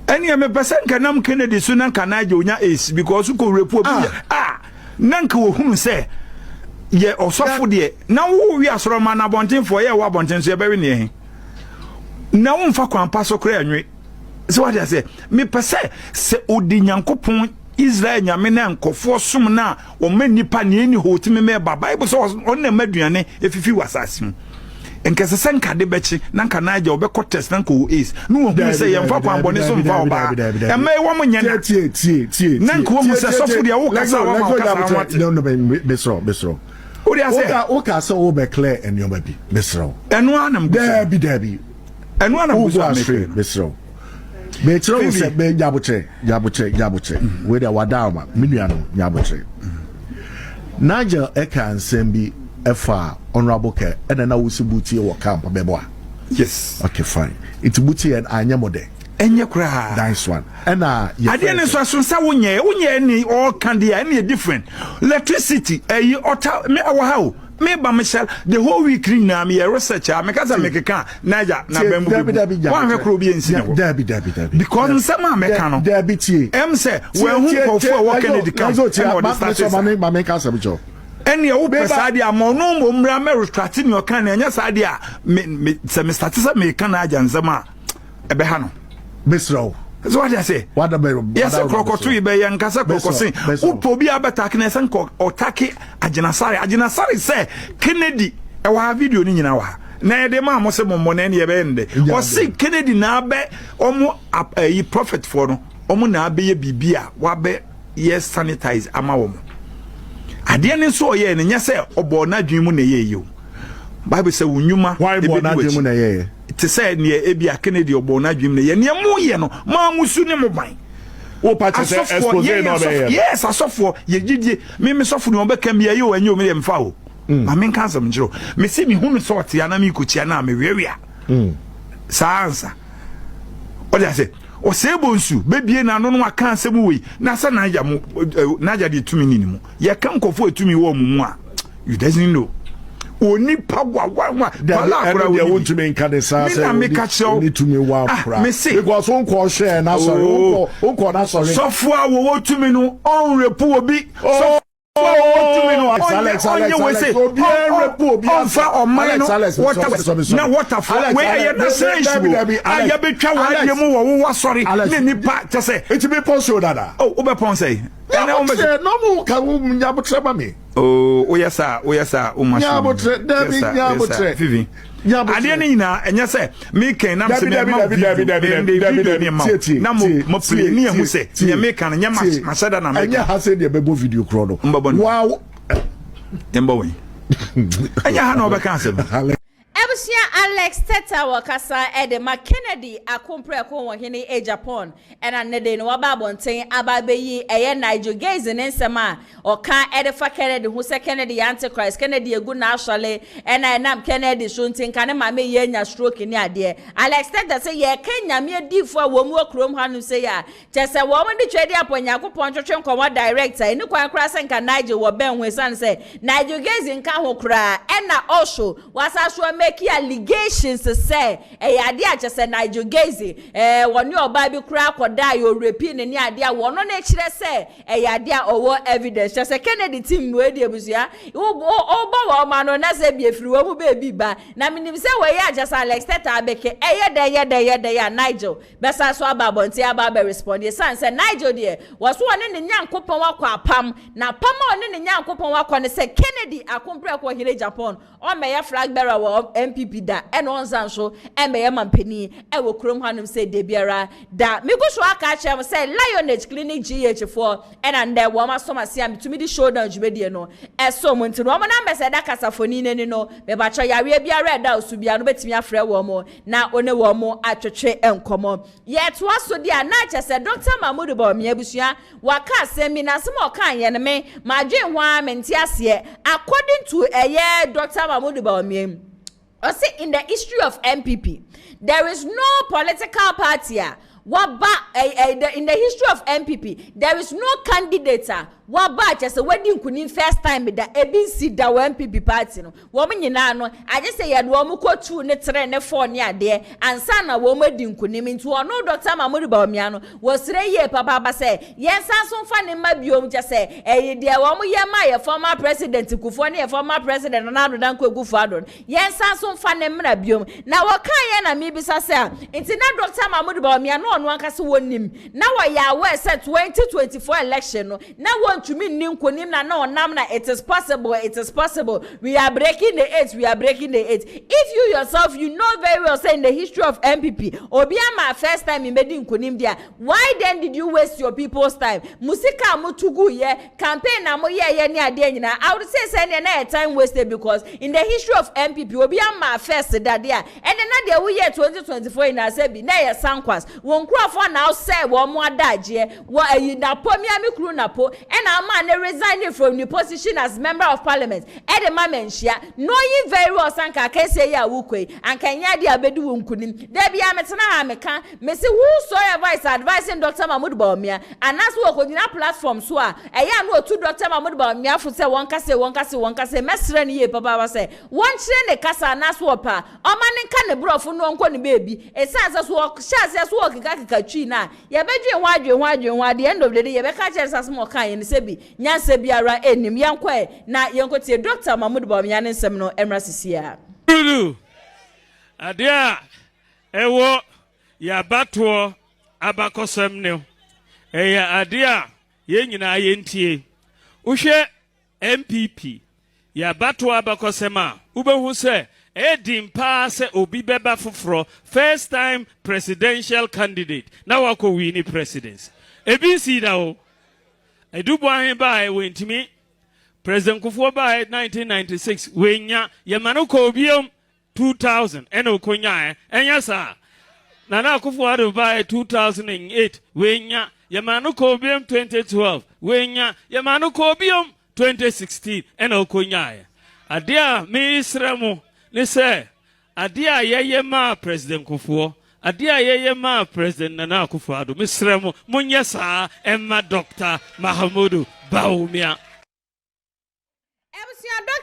S4: Eni me pesa nka nam Kennedy so na nka na aje onya ace because ko repo obi na nka wo hunu say ye osofo de na wo wi asoro ma na bonten fo ye wa bonten so ye be ne he na wo mfa kwampa so kra anwe so what I say me pese se odi nyankopon Israel nyame na nkofo som na o ma nipa ne ni hotime me ba Bible so on na maduane efifi wasase enkese senka de bechi nanka naija obekọ test nanka o ace no hu say yemfa kwambone so mfa oba ema e wo mo nyana
S5: tie
S4: nanka wo mu se sofo de wo kasa wa ma kasa wa
S5: no besro
S4: o dia say
S5: o ka so wo be clear enyo bi besro
S4: eno anam
S5: dabi
S4: eno anam go
S5: besro be tro wo se be jabotre we da wadama minuano jabotre Nigel eka ansembi efa honorable care and na wusibuti wo camp bebo.
S4: Yes.
S5: Okay, fine. It's buti and anyamode.
S4: Enye kura.
S5: Nice one. And
S4: adene so asonsa wonye ni all can dey any different. Electricity ota me awa me ba Michelle the whole week na me research me kaza me keka naja na bembu wan hwe kro bi ensi
S5: dabi
S4: because nsema me ka no
S5: dabi tie
S4: em say we hu kofo wo Kennedy camp
S5: ma me ka sabicho
S4: eni wo pesa dia mo no mo mra me retract ni o kan na nya sa dia me se me start say me kan aja nsema ebe ha no
S5: besro
S4: so what I say
S5: what the
S4: yes krokoto ibe yan kasa krokosin upo bi abata kan sen ko otake aginasari say Kennedy e wa video ni nyina wa na de ma mo se mo na ne ebe nde o si Kennedy na abe omo yi prophet for no omo na abe ye bibia wa be yes sanitize ama wo mo ade ne so ye ne nya se obo na dwun mu na ye yo Bible say wunyuma
S5: e be na dwun mu na ye
S4: te say ne ebia Kennedy obo na dwun ne ye ne mu ye no ma musu ne mo ban
S5: o pa che expose no be
S4: yes asofo ye gidie me sofo ne obeka me ye o anyi o me mfa o ma me nka asem njiro me se me hunu sort ya na me kuchia na me wewia saansa o dia say o sebo nsu bebie na no aka asem we na sa na naja de tumi ni mu ye kan kofo etumi wo mu a you doesn't know oni pagwa bala akura
S5: we want to make kanisa say
S4: we
S5: need to me wa akura because on ko share na sorry on ko na sorry
S4: so fo wo tumi no on repu obi so Alex, ade ni na enya se me kan na se me ma video na mo play ni ehu se ye me kan nya ma shada na me
S5: enya ha se de bebo video kro no wow
S4: embo we enya ha na obeka se
S1: Ebusia Alex Teta wakasa ede ma Kennedy akompre ko wo hene AGYAPONG ena nede no waba bonten ababeyi eye Nigel gaze ne nsema oka ede fa Kennedy hu se Kennedy antichrist Kennedy egu na asole ena enam Kennedy shuntin kan ma me ye nya stroke ni ade Alex Teta say ye Kenya me difo a wo mu okrom hanu say ya chese wo mo de twede aponya kopon twetwe nkomo director eni kwan kra se nka Nigel wo ben hu san say Nigel gaze nka ho kra ena osho wasa so make allegations to say ade a chese Nigel gaze woni oba bi kra koda yo repi ne ni ade a wono na kire say ade a owo evidence chese Kennedy team no edi ebusia oba wo ma no na se bi efiri wo mu be bi ba na minim se we ya chese Alex Teta abeke yede ya Nigel besa so ababonti aba respond ye san say Nigel de wo so one ne nyankopon wakọ apam na pam one ne nyankopon wakọ ne say Kennedy akompre ko hire Japan o me ya flag bearer wo MPP da and on so emeye mampani e wo krom hanum say de biara da me go so aka chem say Lionage Clinic GH4 and and there wo ma so ma sia me to me di show down jubedie no e so mo ntino mo na mese da kasafoni ne no be ba cho yawe biara da osubia no betimi afre wo mo na one wo mo atwetwe enkomo ye to aso dia na chese Dr. Mahmoud BAWUMIA abusua waka asemi na sem o kan ye ne me ma dwen ho a menti ase according to Dr. Mahmoud BAWUMIA in the history of MPP, there is no political party in the history of MPP, there is no candidate waba just wedding kunin first time da ABC da MPP party no wo nyina no aje say ye do mo kotu ne 3 ne 4 ne ade ansa na wo madin kunin nti ono Dr. Mahmoud BAWUMIA no wo sire ye papa ba say ye nsa so fa ne ma biom je say de wo mo ye ma ye former president Kufo ne ye former president Ronaldo Danko Egufo Adon ye nsa so fa ne mra biom na wo kan ye na mi bisa say nti na Dr. Mahmoud BAWUMIA no ono anka se wonim na wo ya we say 2024 election no na wo want to mean nkunim na no na it is possible we are breaking the eight if you yourself you know very well say in the history of MPP obiama first time in medi nkunim dia why then did you waste your people's time musika mutugu ye campaign na mo ye ni ade nyina I would say na time wasted because in the history of MPP obiama first that there and then na we year 2024 in asebi na ye sankwas won krofo now say wo mo adaje wo na pomia mi kru na po and our man resigning from the position as member of parliament e de ma menhia knowing very well sanka can say ya wukwe and can ya dia bedu wonkunim there be ametena ha meka me say whosoever is advising Dr. Mahmoud Bawumia and as we ko platform so a eya no otu Dr. Mahmoud Bawumia fo say won kase mesre ni ye papa wa say won kire ne kasa na so pa o ma ne ka ne brofo no nko ne baby e sanse so shase so kika twi na ye bedwe at the end of the day ye be ka kire sase mo kan ye ne se bi nyanse biara enim yankwa na yenko tie Dr. Mahmoud Bawumia ne nsem no emra sisia
S6: adia ewo ya bato abakosem ne eya adia ye nyina ye ntie uhwe MPP ya bato abakosem a ubehu se edimpa se obi beba foforo first time presidential candidate na wako wini presidency ebi si da o edubo ahen ba e wentimi President Kufuor by 1996 wenya yemanu ko obiom 2000 eno konya enya sa Nana Kufuor by 2008 wenya yemanu ko obiom 2012 wenya yemanu ko obiom 2016 eno konya adia mi isramu ni se adia yeye ma President Kufuor adia yeye ma President Nana Kufuor mi isramu munya sa emma Dr. Mahmoud Bawumia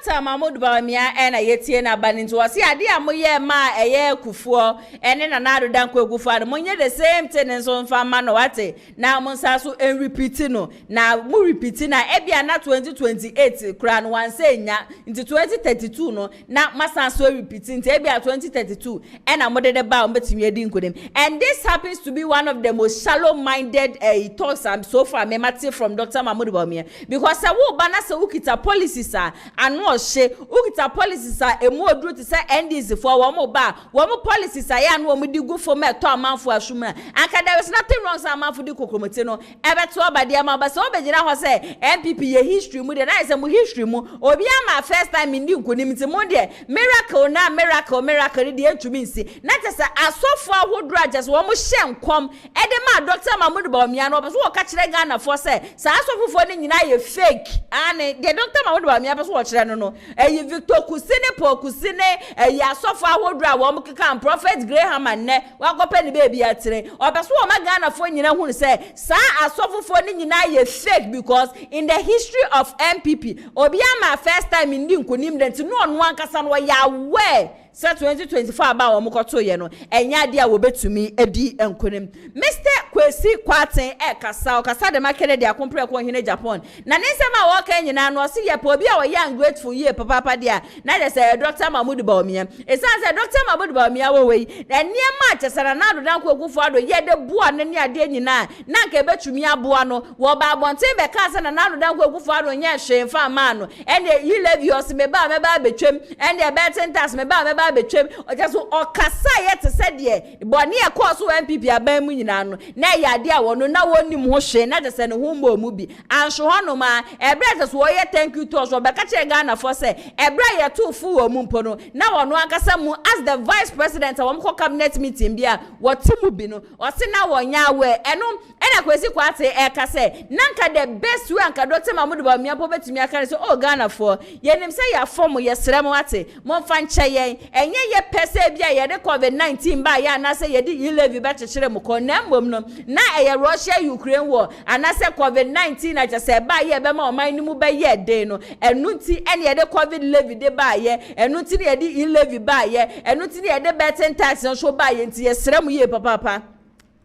S1: Dr. Mahmoud Bawumia ena yetie na baninto wasi ade amoye ma eye Kufuor ene na nado danko Kufuor monye the same thing nso mfa ma no wate na monsa so en repeat no na mu repeat na ebia na 2028 kra no wanse nya nti 2032 no na masa so repeat nti ebia 2032 ena modede ba ombetimi edi nkodem and this happens to be one of the most shallow minded talks so far memati from Dr. Mahmoud Bawumia because se wo ba na se ukita policies ano she ukita policies emu odru ti say NDC for wo policies ya no mu digu for me to amanfo asuma anka there is nothing wrong say amanfo di kokromete no ebe to obade ama ba so obegina ho say MPP ye history mu de na say mu history mu obi ama first time ndi nkonim ti mu de miracle de entumi nsi na te say asofo ahodo ajes wo mu hye nkom e de ma Dr. Mahmoud Bawumia no so wo ka kire Ghana for say sa asofo ni nyina ye fake ane de Dr. Mahmoud Bawumia be so wo kire no eyi Victor Kusine po Kusine eyi asofo ahodo a wo mu keka Prophet Graham ne wa kopa ni baby atire obe so wo ma Ghana for nyina hu say sa asofo ni nyina ye fake because in the history of MPP obi ama first time ndi nkonim de nti no ono ankasa no ya we say 2024 about omukoto ye no enya dia wo betumi edi enkonem Mr. Kwesi Kwaten kasa de makene dia kompre ko hene Japan na nsema wo ka nyina no se ye po bi a wo young grateful ye papa dia na de say Dr. Mahmoud Bawumia say Dr. Mahmoud Bawumia wo we na niema chesara na do dan ko Kufuor ado ye de boa ne ne ade nyina na nka betumi aboa no wo ba bonten be ka say na do dan ko Kufuor ado nye hwemfa ma no ene yi levios me ba betwem ene betentas me ba betwem ojaso okasa ye te se de boni e ko so MPP aban mu nyina no na ya de a wono na wonim ho hwe na de se ne ho mbo mu bi anhwe hono ma ebre te so wo ye thank you to us obeka che Ghana for say ebre ye to fu wo mu mpo no na wono akasa mu as the vice president wo mko cabinet meeting bia wotimu bi no o se na wonya we eno ena Kwesi Kwate ka say nanka the best way anka Dr. Mahmoud Bawumia po betimi aka say oh Ghana for yenim say ya form ye srem wate mo fa nche yen enye ye pese bia ye de COVID-19 ba ya na say ye di levi ba chechere mu ko na mbom no na eye Russia Ukraine war ana say COVID-19 na just say ba ye be ma oman ni mu ba ye de no enu nti ene ye de COVID levy de ba ye enu nti ye de levy ba ye enu nti ye de betten tax so ba ye nti ye srem ye papa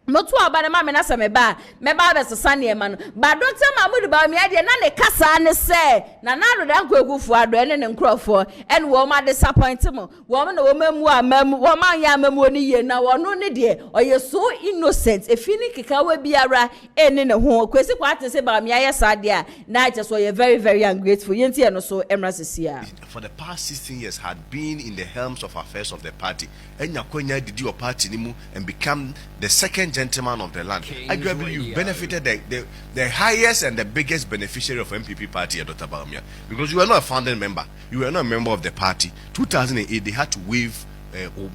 S1: Motu abane ma me na se me ba be sesa ne ma no ba Dr. Mahmoud BAWUMIA de na ne kasa ne se na do dan kwagufu ado ene ne nkrofo ene wo ma disappoint mo wo ma na wo mamu amamu wo ma ya amamu ni ye na wo no ne de oye so innocent efini kika we biara ene ne ho kwesi kwa ate se BAWUMIA ye sa de a na just so very very ungrateful yenti e no so emra sesia
S7: for the past 16 years had been in the helms of affairs of the party enya kwanya did your party nimu and become the second gentleman of the land. Arguably, you benefited the highest and the biggest beneficiary of MPP party, Dr. BAWUMIA, because you were not a founding member. You were not a member of the party. 2008, they had to waive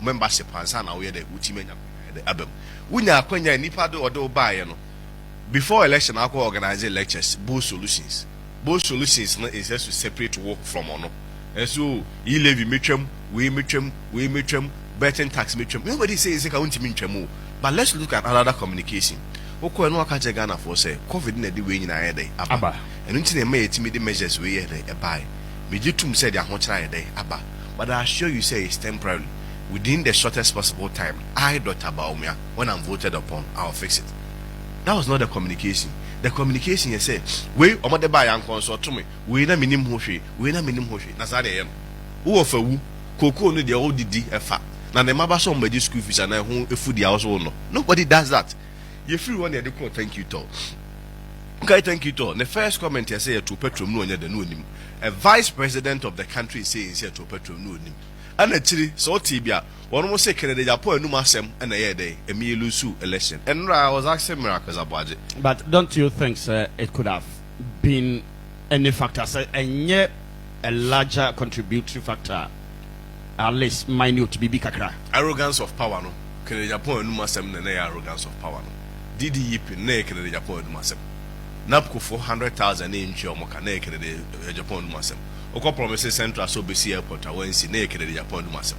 S7: membership and sign away the ultimate album. Before election, I organize lectures, both solutions. Both solutions is just to separate work from honor. And so, you levy mitchum, we mitchum, betting tax mitchum. Nobody says it can't mitchum. But let's look at another communication. Oko no aka Ghana for say COVID na dey we nyina yede aba. Enu nti na may timid measures we yede e buy. Mejitum said ya ho kira yede aba. But I assure you say it's temporary. Within the shortest possible time, I Dr. BAWUMIA, when I'm voted upon, I'll fix it. That was not the communication. The communication you say, we omode buy and consult to me. We na minim hwe, we na minim hwe. Na sa dey em. Wo ofa wu, koko no dey all didi efa. Now the maba somebody school fees and who food the house no. Nobody does that. You feel one they call thank you to. Okay, thank you to. The first comment I say to petrol no nya the no nim. A vice president of the country says here to petrol no nim. And actually so tibia one must say Canada Japan no Asem and a year day a me lose election. And I was asking miracles about it.
S8: But don't you think sir, it could have been any factor sir, and yet a larger contributory factor? At least minute to be kakra.
S7: Arrogance of power no. Canada Japan no Asem na arrogance of power no. Didi yip na Canada Japan no Asem. Napko 400,000 in Chiomoka na Canada Japan no Asem. Oko promises Central so BC airport awensi na Canada Japan no Asem.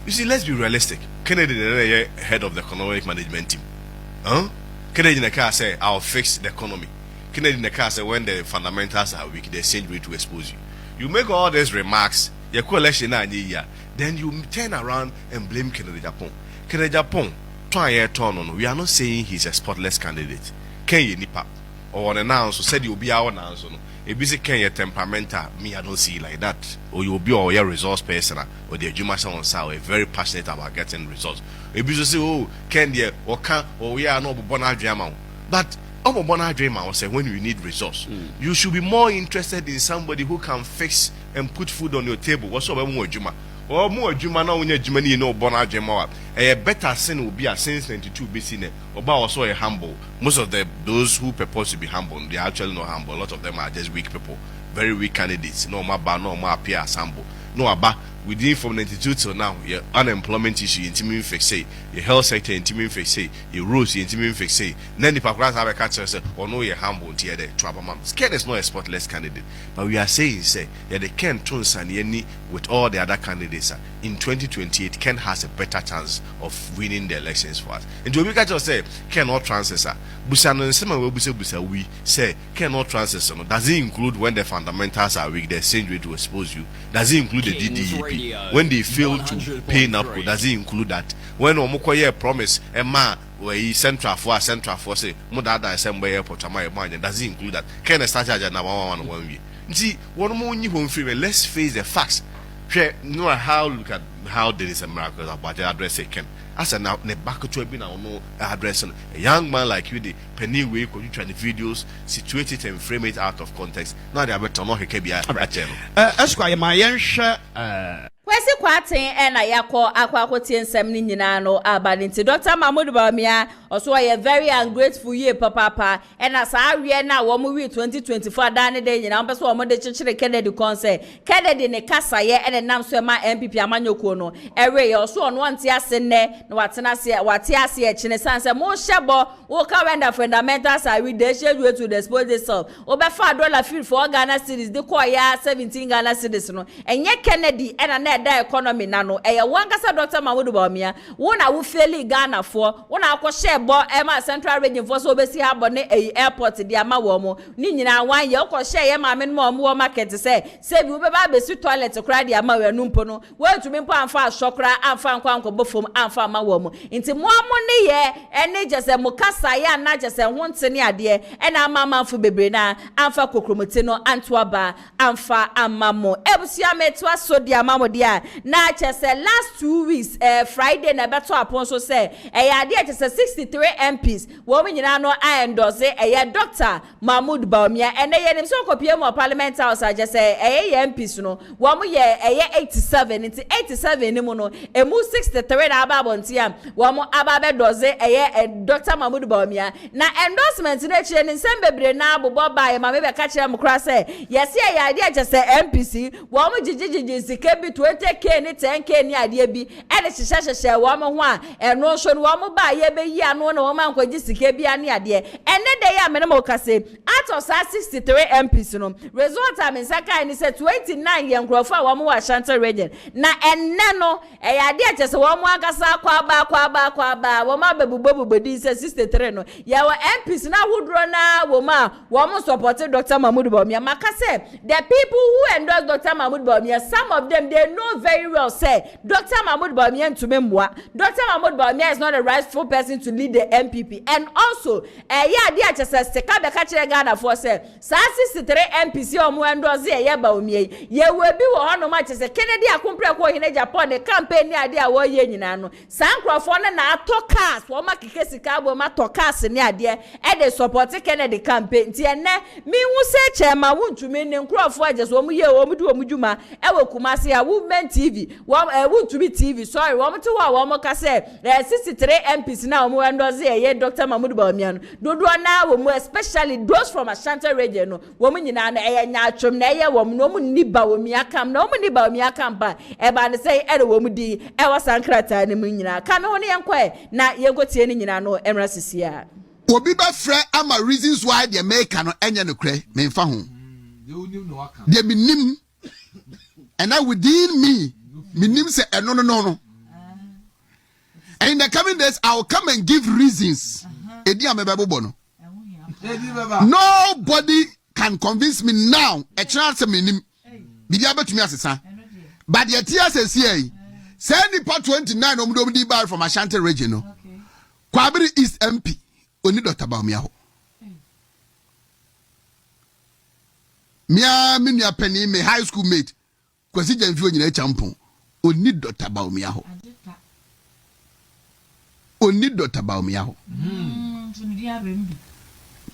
S7: You see, let's be realistic. Kennedy the head of the economic management team. Kennedy in the car say I'll fix the economy. Kennedy in the car say when the fundamentals are weak, the exchange rate will expose you. You make all these remarks, your coalition then you turn around and blame Kennedy Japan. Kennedy Japan, we are not saying he's a spotless candidate. Can you nipa or announce or said you'll be our announcer? A busy Kenya temperamental, me I don't see like that. Or you'll be all your resource person or the Jumasha on Saw, very passionate about getting results. A busy say, oh, can the or can or we are not born drama. But born dreamer say when you need resource, you should be more interested in somebody who can fix and put food on your table. What's up more Juma? Or more Juma now when you're Jumani no born dreamer. A better sin will be a since 92 BC or also a humble. Most of those who purpose to be humble, they are actually not humble. A lot of them are just weak people, very weak candidates. No more bar, no more appear as humble. No about within from 92 till now, your unemployment issue, intimate fix say, your health sector, intimate fix say, your roads, intimate fix say, then the Pakras have a catcher say, or no, you're humble, tear the trouble mom. Ken is not a spotless candidate, but we are saying, say, yeah, they can turn Sanyeni with all the other candidates. In 2028, Ken has a better chance of winning the elections for us. And we can just say, Ken not transfer, Busan and some will be say, we say, Ken not transfer. Does it include when the fundamentals are weak, the exchange rate will expose you? Does it include the DDEP? When they fail to pay NAPCO, does it include that? When Omokoye promise a man where he central for say Mudada Assembly Airport, does it include that? Can a start at number 1 week? See, one more new home free, let's face the facts. Know how look at how there is a miracle about the address they can. As a now, the back to have been no address. A young man like you, the penny way, could you try the videos, situate it and frame it out of context? Now they are better not he can be a channel.
S8: Esquire, my young
S1: Kwesi kwaten na yakọ akwakotie nsem ni nyina no abanti Dr. Mahmoud BAWUMIA also a very ungrateful year papa na sa awie na wo mu wi 2024 dan ne de nyina mpeso wo mo de chichire Kennedy konse Kennedy ne kasa ye nam so ma MPP amanyoko no ewe ye also ono anti ase ne na wate ase e chine sanse mo hyebo wo ka wenda fundamentals are we dey share to dispose itself obefa $50 for Ghana cedis de call ya 17 Ghana cedis no enye Kennedy na eda economy na no eye wankasa Dr. Mahmoud Bawumia wona wo feli Ghana for wona akɔhye bo ema Central Region for so obesi ha bo ne airport di ama wo mo ni nyina wan ye akɔhye ye maame no mo market se bi wo be ba besi toilet kra di ama we numpo no wo tumi mpo amfa asokra amfa nkwa bofom amfa ama wo mo nti mo ne ye ene jese mo kasa ya na jese ho ntene ade ena amamanfo bebre na amfa kokromote no antoaba amfa amamo ebusia meto aso di amamo dia na jese last 2 weeks Friday na beto apon so say ade jese 63 MPs wo mo nyina no endorse Dr. Mahmoud Bawumia ene ye nim so kopie mo parliament house jese MPs no wo mo ye 87 nti 87 ni mo no emu 63 na aba bontia wo mo aba be doze Dr. Mahmoud Bawumia na endorsement na chire ni sembebre na abobo bae ma me be ka chire mo kra say yes ade jese MPC wo mo jijiji sike bi 20k ni 10k ni ade bi ene hyehyehye wo mo ho a eno so no wo mo ba ye be yi ano na wo man kwaji sike bi ani ade ene de ya me no mo ka say out of 63 MPs no result am saka ni say 29 ye nkrofo wo mo wa Ashanti region na enne no ade jese wo mo agasa kwa ba wo ma bebubo di say 63 no ya wo MPs na hudro na wo mo support Dr. Mahmoud Bawumia maka say the people who endorse Dr. Mahmoud Bawumia some of them they know very well say Dr. Mahmoud Bawumia ntumemwa Dr. Mahmoud Bawumia is not a rightful person to lead the MPP and also ade jese seka be ka kire Ghana for say 63 MPs o mo endorse Bawumia ye we bi wo hono ma jese Kennedy akompre ko hine Japan the campaign ade a wo ye nyina no sankrofo na atokas wo ma kekesika abo ma tokas ni ade de support Kennedy campaign ti ene mi hu se chema wuntumi ne nkrofo aje so wo mu ye wo mu du wo mu dwuma we Kumasi a women TV wo wuntumi TV sorry wo mu to wo mo ka se 63 MPs na wo endorse Dr. Mahmoud Bawumia no dodo na wo mu especially those from Ashanti region no wo mu nyina na nyaatwom na wo mu no mu ni Bawumia kam na wo mu ni Bawumia kam ba ba ne say wo mu di wo sankrata ne mu nyina ka me ho ne yenkɔ na yenkotie ne nyina no emra sisia
S9: obi ba frɛ ama reasons why the maker no enye no kre me mfa ho de minim and now within me minim say eno no and in the coming days I will come and give reasons edi amebebo no nobody can convince me now a chance minim bibi abetumi asesa but the tears say send the part 29 omdo buy from Ashanti region no Kwabiri East MP oni Dr. Bawumia ho mia minia penny me high school mate kwasi jamfio nyina champon oni Dr. Bawumia ho oni Dr. Bawumia ho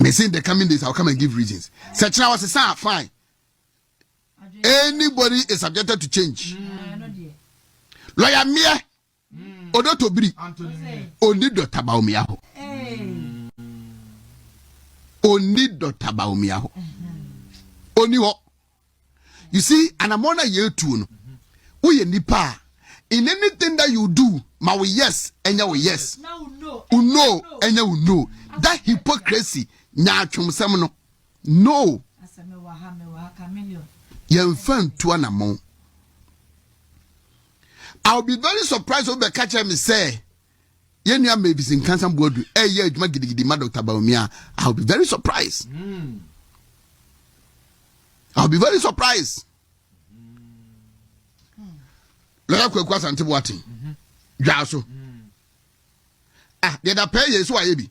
S9: me say in the coming days I'll come and give reasons such now was a fine anybody is subjected to change lawyer Mia Odoto Biri oni Dr. Bawumia ho oni Dr. Bawumia ho oni ho you see and I'm on a year too no we nipa in anything that you do ma we yes enya we yes no enya we no that hypocrisy nya atwomsem no aseme wa chameleon yen fan to anamon I'll be very surprised when the catcher me say yenya maybe in cancer board ye adwuma gidigidi ma Dr. Bawumia. I'll be very surprised. I'll be very surprised. Lọ́yà kwekwa santi buati. Jaso. The pay yes who are the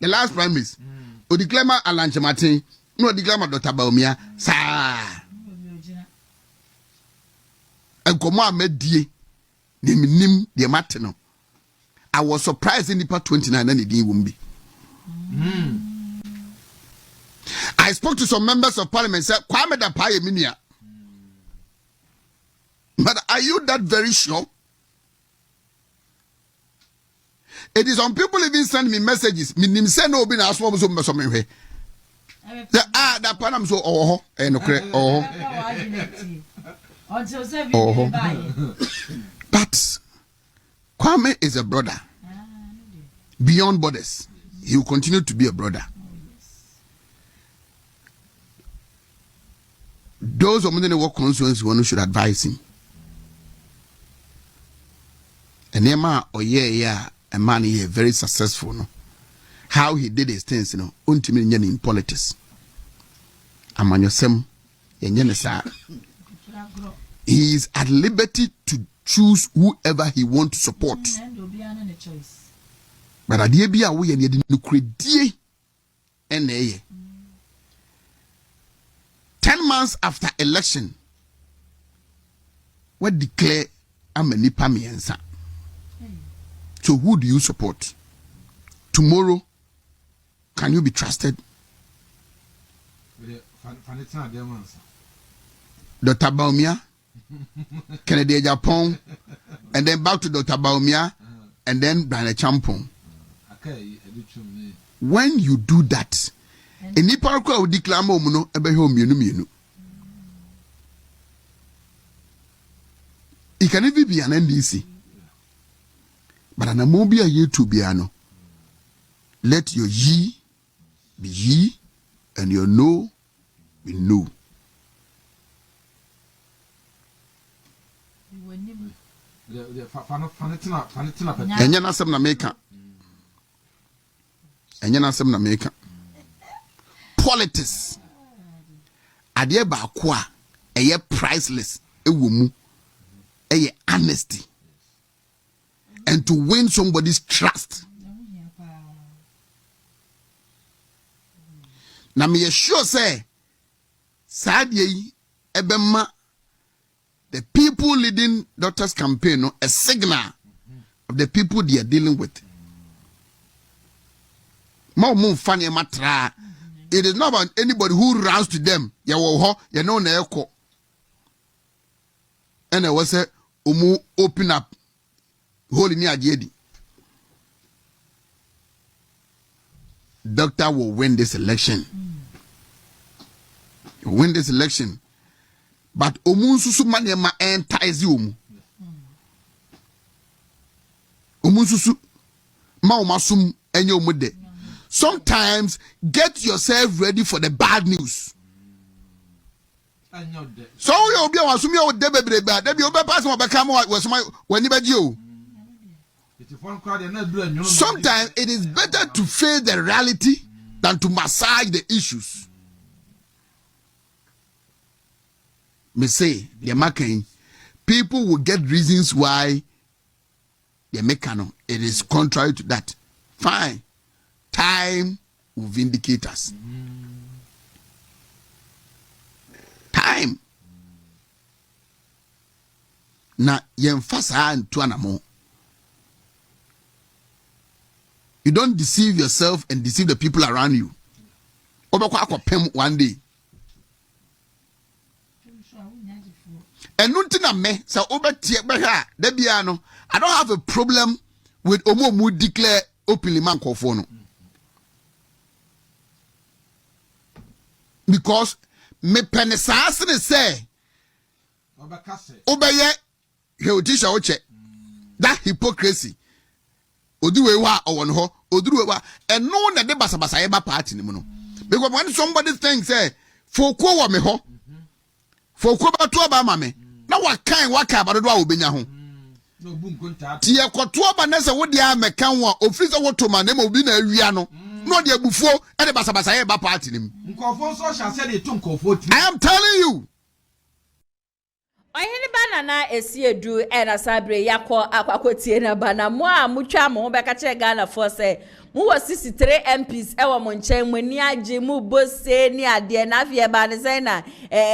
S9: last prime minister. O declare Alanche Martin. No declare Dr. Bawumia. Sa. And come on, medie. Nim the matino. I was surprised in the part 29 and it didn't be. I spoke to some members of parliament said, Kwame da paye minia. But are you that very sure? It is on people even send me messages. Minim say no be na asmo so me hwe. That panam so no kre But Kwame is a brother. Beyond borders. He will continue to be a brother. Those of them who work constituency one should advise him. Nema oye a man here very successful, no. How he did his things, you know, ultimately in politics. Amanyosem, he is at liberty to choose whoever he wants to support. But at the end, we are no credit. 10 months after election, what declare Amenipa Miensa? So who do you support? Tomorrow, can you be trusted? Dr. BAWUMIA, Kennedy AGYAPONG, and then back to Dr. BAWUMIA, and then Brian Champong. When you do that, in the park will declare Mono ebe home you. It can even be an NDC. But an amobia ye to biano. Let your ye be ye and your no be no. Enyana sem na meka. Enyana sem na meka. Politics. Ade ba ko a eye priceless ewo mu. Eye honesty. And to win somebody's trust. Na me sure say sadie ebema the people leading doctors campaign no a signal of the people they are dealing with. It is not about anybody who runs to them. You know na eko. And I was say umu open up holy ni ajedi. Doctor will win this election. He will win this election. But omunsusu manema entice omu. Omunsusu ma omasum enye omude. Sometimes get yourself ready for the bad news. So you be assume you de bebrebe de bi obe pass mo be come was my when you be o. Sometimes it is better to face the reality than to massage the issues. Me say, the making people will get reasons why the mechano. It is contrary to that. Fine. Time will vindicate us. Time. Na yemfasa antu anamo. You don't deceive yourself and deceive the people around you. Obekwa akopem one day. And nothing me so debiano. I don't have a problem with Omo declare openly man no. Because me penesasne say obeye heotisha oche that hypocrisy oduwe wa owon ho oduwe wa and no na de basabasa eba party ni no. Because when somebody thinks say foko wa me ho foko ba to ba ma me na wakan waka ba do a obenya ho tie koto ba na se wo dia mekan wo ofiri se wo to ma na ma obi na awia no no de abufuo e de basabasa e ba party nim nkofo so sha se de to nkofo ti. I am telling you.
S1: Ohini banana esi edu ena sabre yakọ akwakotie na bana mo a mutwa mo be ka che Ghana for say mu wo 63 MPs e wo mo nchen mo ni age mu bose ni ade na afie ba ne say na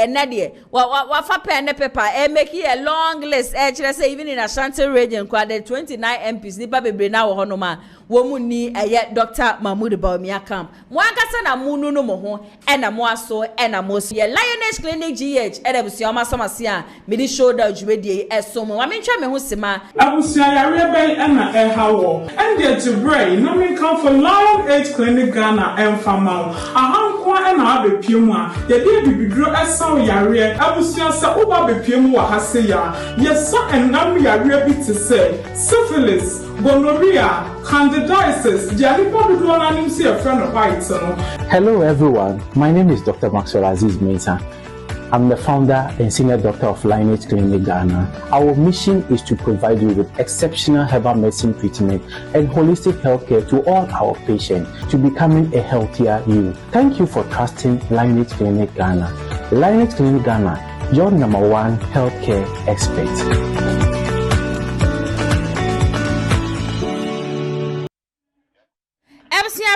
S1: na de wa fa pen ne paper make a long list kire say even in Ashanti region kwa the 29 MPs ni ba bebre na wo hono ma wo mu ni Dr. Mahmoud BAWUMIA camp mo akasa na mu no mo ho ena mo aso ena mo so ye Lioness Clinic GH edebusi o masomase a me di shoulder jwedie esomo wa mentwa me ho sima
S10: abusia yare ben ena ehawo ende to brain no me come for Lion Age Clinic Ghana enfama ahankwa ena abepiemu a ye de bibidro esaw yare abusia se oba bepiemu wa hase ya ye so enam yare bi te say syphilis gonorrhea candidiasis
S11: Hello everyone, my name is Dr. Maxwell Aziz Mensah. I'm the founder and senior doctor of Lineage Clinic Ghana. Our mission is to provide you with exceptional herbal medicine treatment and holistic healthcare to all our patients to becoming a healthier you. Thank you for trusting Lineage Clinic Ghana. Lineage Clinic Ghana, your #1 healthcare expert.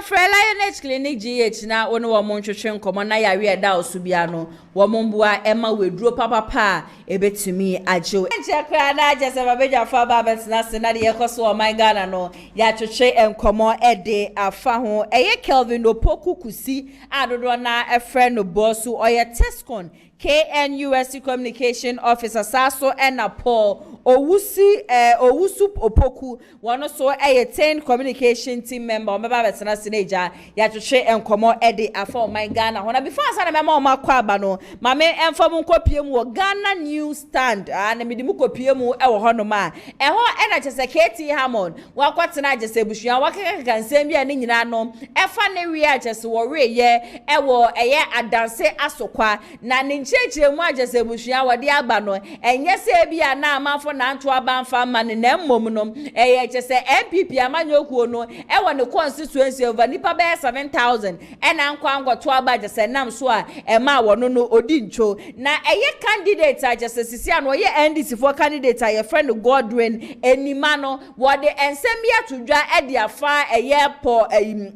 S1: Lineage Clinic GH na one wo mon twetwe nkomo na yawe da osubia no wo monbua ema weduro papa ebetumi agyo enche kra na agese babeja fa ba betina se na de yekoso o my Ghana no ya twetwe nkomo ede afa ho eye Kelvin Opoku kusi adodo na efre no boss oye Tescon KNUSC Communication Officer Saso and Paul Owusu Opoku one so a 10 communication team member omeba betena sineja ya twetwe enkomo ede afa my Ghana hona before asana mema makwaba no mame enfam nkopiem wo Ghana News Stand na midimu kopiem e wo hono ma eho ena chese KT Hammond wakwatena agese bushua wakeka nsem bia ne nyina no efa ne wi agese wo reye e wo eye adanse asokwa na nchechire mu agese bushua wode aba no enye se bia na amafo na nto abanfa ma ne na mmom no eye chese MPP amanyokuo no e wo ne constituency over nipa be 7000 ena nkwa ngwato aba agese nam so a ema wono no odi ncho na eye candidate agese sisi ano ye NDC for candidate aye friend Godwin enima no wode ensem bia tudwa e dia fa eye po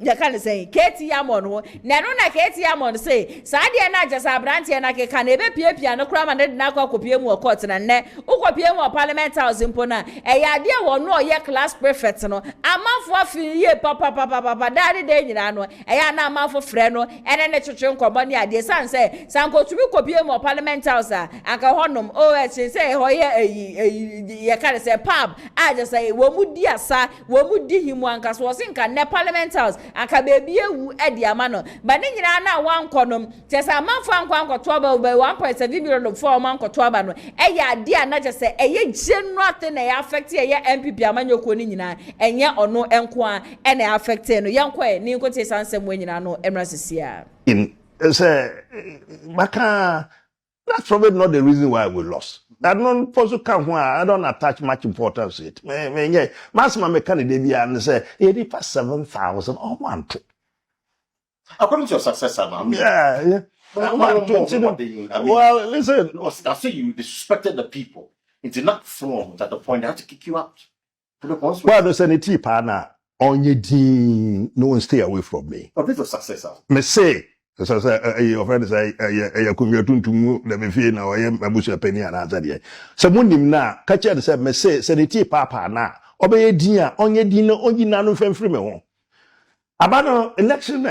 S1: ya kan say KT Hammond ho na no na KT Hammond say sa de na agese abrante na ke kan ebe piepia no kra ma ne na kwa kopie mu court na ne ukopie mu parliament house mpo na eye ade wono oye class prefect no amafo afiye papa dade de nyina no eye na amafo frɛ no ene ne twetwe nkobo ne ade san say sankotumi kopie mu parliament house anka honom say hoye ye kan say pub aje say wo mu di asa wo mu di himu anka so sinka ne parliament house anka bebi ewu ade ama no ba ne nyina na wankonom tesa amafo anko to ba 1.7 billion for man to aba no eye ade a na je say eye general thing na affect eye MPP amanyoko ni nyina enye ono enko a ena affect no yenko ni nkote sansem nyina no emra sisia
S12: in say maka that's probably not the reason why we lost. That non also come where I don't attach much importance to it. Yeah, maximum candidate be and say 7,000 or 1.
S13: According to your successor, man.
S12: Yeah. Well, listen.
S13: I say you disrespected the people. It did not form at the point they had to kick you out.
S12: Well, there's any tea partner on your team. No one stay away from me.
S13: But this was successor.
S12: Me say, so your friend say, you come here to let me feel now. I am a bush penny and answer here. Someone him now, catch it. Say, me say, the tea papa now. Obey dear on your dinner, on your nano free me. About election,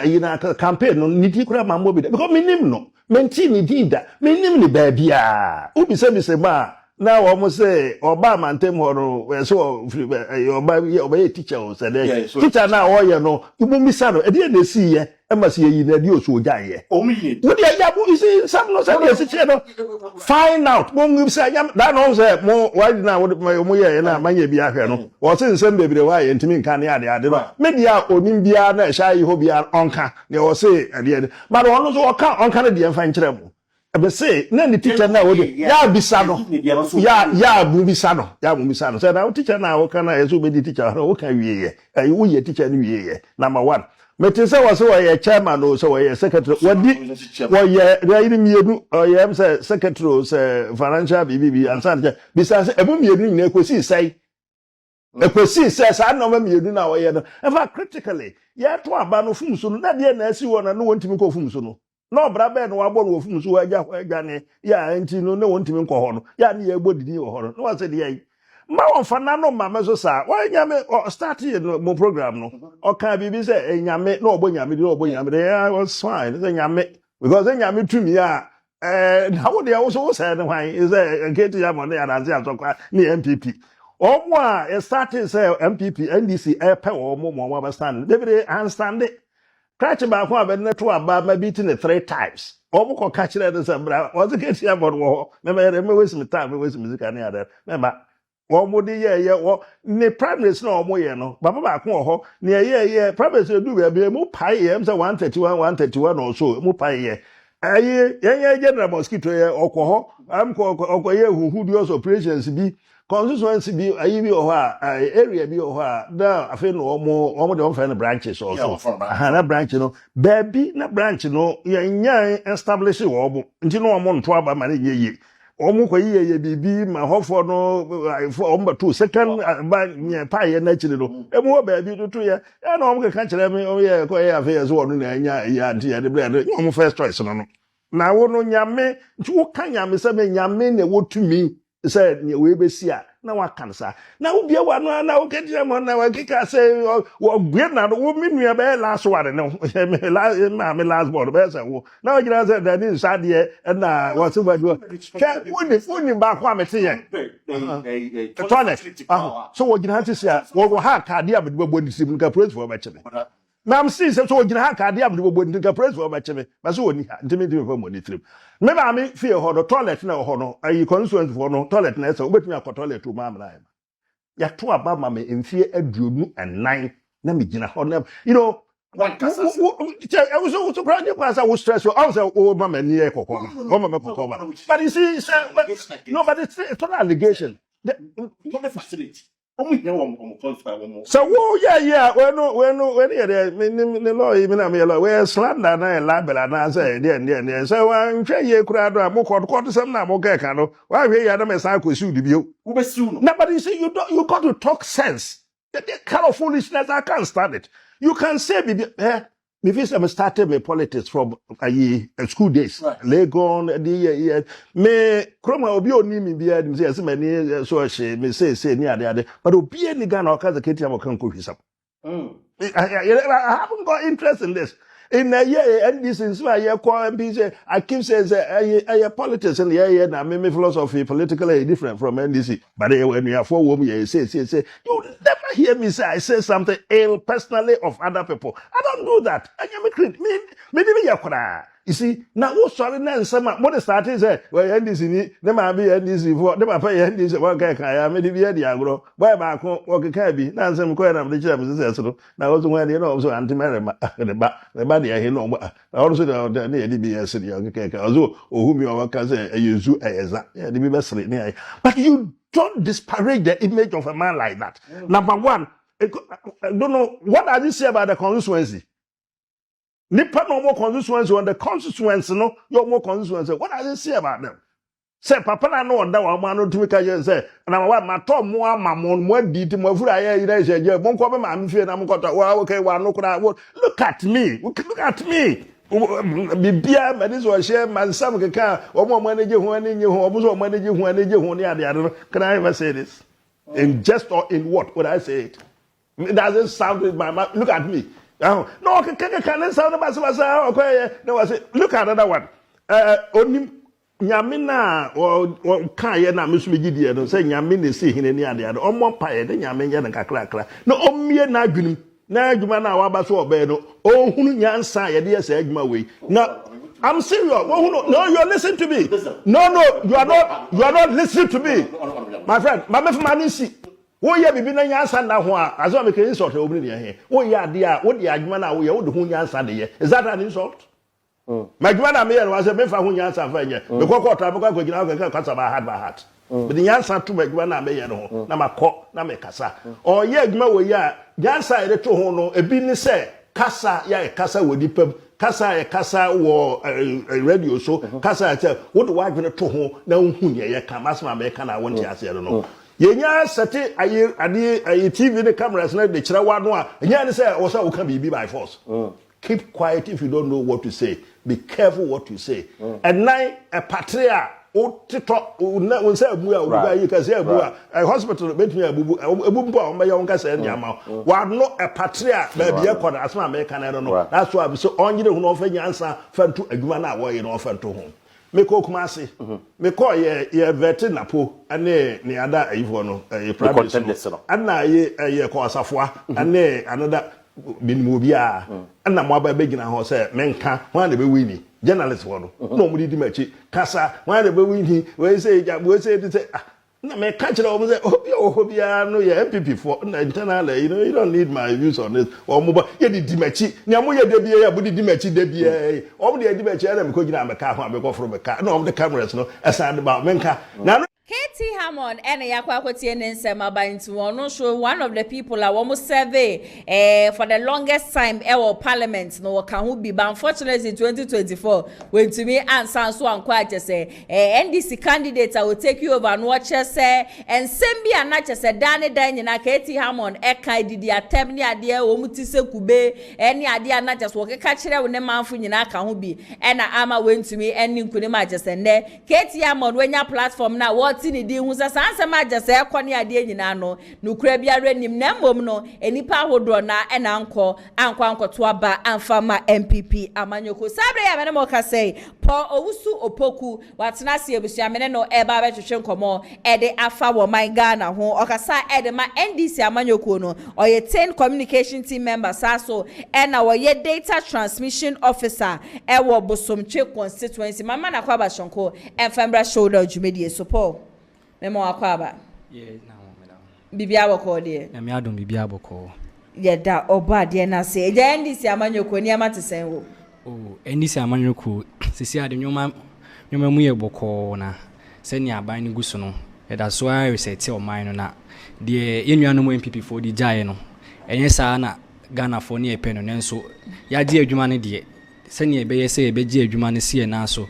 S12: campaign, no niti kura mambo bi. Because me nim no, menti ni dida, me nim ni baby ah. Ubi se ba. Now almost say Obama ntem horo so Obama teacher o say teacher now o ye no ibu mi sa no e dey na see ye e ma see yi na dey osu oja ye
S13: o mi ye
S12: wo dey ajabu you see some no say dey no find out mo ngi say that no say mo why na mo ye na manya bi ahwe no wo say nsem bebre wa ye ntimi nka ne ade no media onim bia na sha yi ho bia onka ne wo say ade but ono so onka na dey mfa nkire mo ebe say na the teacher na wo dey ya bisa no ya bu bisa no say na teacher na wo kana yeso be di teacher wo kan wiye ye wo ye teacher ni wiye ye number 1 meti say wo so ye chairman o so ye secretary wodi wo ye ri mienu o ye say secretary say financial bibi ansan bisa say ebo mienu na ekosi sai sa na ma mienu na wo ye no ever critically ye to aba no fumso no na de na asi wo na no wontimi ko fumso no no brabe no wabo no fumso agya ne ya enti no ne wontimi ko ho no ya ne ye gbodidi ho no wa say de ye ma won fa na no ma meso sa wa nyame start mo program no o ka bibi say nyame no obo nyame they was fine say nyame because nyame tumi a na wo de wo so say ne hwan is nketi ya mo ne adanse asokwa ne MPP omo a starting say MPP NDC pe wo mo ba stand David handstand catch ba ko abene to aba ma beat ne 3 times omo ko catch le say bra was get ya bod wo me waste me time me waste music ani ada me ba omo de ye wo ne primaries na omo ye no baba ba ko ho ne ye primaries do be mu pai ye say 131 or so mu pai ye general mosquito ye okoho am ko okoye huhudious operations bi constituency bi ayi bi o ha area bi o ha da afi no omo de on branches also na branch no baby na branch no ye nyan establish wo obo nti no omo nto aba ma na ye omo ko ye bibi ma hofo no omo to second ba nye pa ye na chiri no emu ho baby to ye na omo ka kire me o ye ko ye afi ye so onu na nya ya anti ye de bre omo first choice no na wo no nyame nti wo ka nyame se me nyame na wotumi se ne we besi a na wa kan sa na wo bia wa no na wo kedire mo na wa kika se wo gbe na wo minua be last one no me last board be se wo na wo gira se da ni sa de na wo se ba do ka woni ba kwa mete ye toilet so wo gira ti se wo ha ka de abde bo ni sim ka praise for ba chebe na am see so wo gira ha ka de abde bo ni ka praise for ba chebe ba so woni ha ntimi for money trip me ba me fie ho no toilet na ho no ayi constituent for no toilet na se obetumi akọ toilet o ma amra ya to aba ma me mfie aduonu enan na me gina ho na you know one kasa I was so proud because I was stressed I was oh mama ni e kokoma oh mama kokoma but you see no but it's total allegation the facility so yeah when the law even am yellow we slander na label na say there so wan hwe ye kura do am court sem na mo ga ka no wa hwe ya na me san ko sue bio wo be sue no but you see you got to talk sense the kind of foolishness I can't stand it you can say me feel I started my politics from school days right. Legon the me kroma obi oni mi bia dem say many so she me say ni ade but obi any Ghana okaza ketia mo kan ko hwisam I haven't got interest in this in a year and this is why you call MPC I keep saying politics and na me philosophy politically different from NDC but when you are for women you say you never hear me say I say something ill personally of other people I don't do that and me you see now who sorry na nsema what start is well NDC ni na ma be NDC for na ma pay NDC one guy kan ya me di bi agro boy ba ko okeka bi na nsem ko na me chira me say so na wo so when you know so anti mere ba de he no ba also the na di bi yes di okeka also ohumi o waka say yezu eyeza ya di bi be sere ni but you don't disparage the image of a man like that number one I don't know what does it say about the constituency. Nipa no more constituency on the constituency no your more constituency. What does it say about them? Say papa na no that one man no to make a say na wa ma to mo amamon mo di ti mo fura ye ira je je mo nko be ma mfie na mo kota wa okay wa no kura look at me bibia me so share man sam keka o mo manage ho ani nye ho o so manage ho ni ade ade can I ever say this in jest or in what would I say it? It doesn't sound in my mouth. Look at me. No, can sound about okay. No, I say look at another one. Only nyamina or kaya na musumi di no say nyamina see hine ni ade ade. Omo pae de nyamenya na kakra. No omie na adwunim. Na adwuma na wa ba so obe no. O hunu nyansa ye de ese adwuma we. No, I'm serious. No, you're listening to me. No, you are not listening to me. My friend, mama for manisi. Wo ye bibi na nyansa na ho a aso me can insult obiri ne he wo ye ade a wo de adwuma na wo ye wo de ho nyansa de ye is that an insult my adwuma na me ye no say me fa ho nyansa fa nye me kokota me kwa gina ka kasa ba heart but the nyansa to my adwuma na me ye no na makọ na me kasa o ye adwuma wo ye a nyansa ye de to ho no ebi ni say kasa ya kasa wo dipam kasa ya kasa wo radio so kasa ya wo de wa adwene to ho na hu ye ka masma me ka na won ti ase no yenya sete ayi TV the cameras na de kira wa no a nya ne say wo say wo can be by force keep quiet if you don't know what to say be careful what you say and now a patria o tito na won say abu a wo yi ka say abu a hospital betumi abu mpo o meya won ka say nyama wa no a patria ba bia koda asma America na no that's why so onyire hu no fa nyansa fa ntu adwuma na wo yi no fa ntu ho me ko Kumasi me ko ye vete napo ane ne ada ayifo no private ana ye ko asafua ane another binimu bia ana mo aba begina ho say menka ho na be wini journalist wo no no mo di machi kasa ho na be wini we say ja we say na me catch it over there. Obia no ya MPP for internally, you don't need my views on this. Or mobile, ye di dimechi, nyamu ye debia ya budi dimechi debia. All the dimechi them because you na me car me go from a car. No, the cameras no aside about menka. Now
S1: KT Hammond and Yakwakotie Nsem into one show one of the people I almost survey for the longest time our parliament no can who be, but unfortunately in 2024 when to me answer so and quite just say NDC candidates I will take you over and watch us say and send me and not just say Danny Dan na KT Hammond eka did the attempt ni idea omutise kube any idea not just work catch there when the man fu nyina can who be and ama went to me and nkunima just and there KT Hammond when your platform now what ni di hu sa ansama agese ekoni ade nyina no nukura biara nim na mmom no enipa hodro na ena anko to aba amfama MPP amanyoko sabre ya mene mo ka say Paul Owusu Opoku watena se ebusua mene no eba ba twetwe nkomo ede afa wo man Ghana ho okasa ede ma NDC amanyoko no oye 10 communication team members aso ena wo ye data transmission officer ewo bosomche constituency mama na kwa ba shonko enfambra shoulder jumedie so Paul Memo akwaba.
S14: Yeah, na madam.
S1: Bibia boko de.
S14: Na me adom bibia boko.
S1: Yeah, da oba de na se. Eja ndisi amanyoko ni amatesen wo.
S14: Oh, ndisi amanyoko sisi ade nyoma mu ye boko na se ni aban ni guso no. E da so a reset o man no na de yenuanu mo MPP for di jae no. Enye saa na Ghana for ni epe no nenso ya di adwuma ne de. Se ni ebe ye se ebe gi adwuma ne se na so.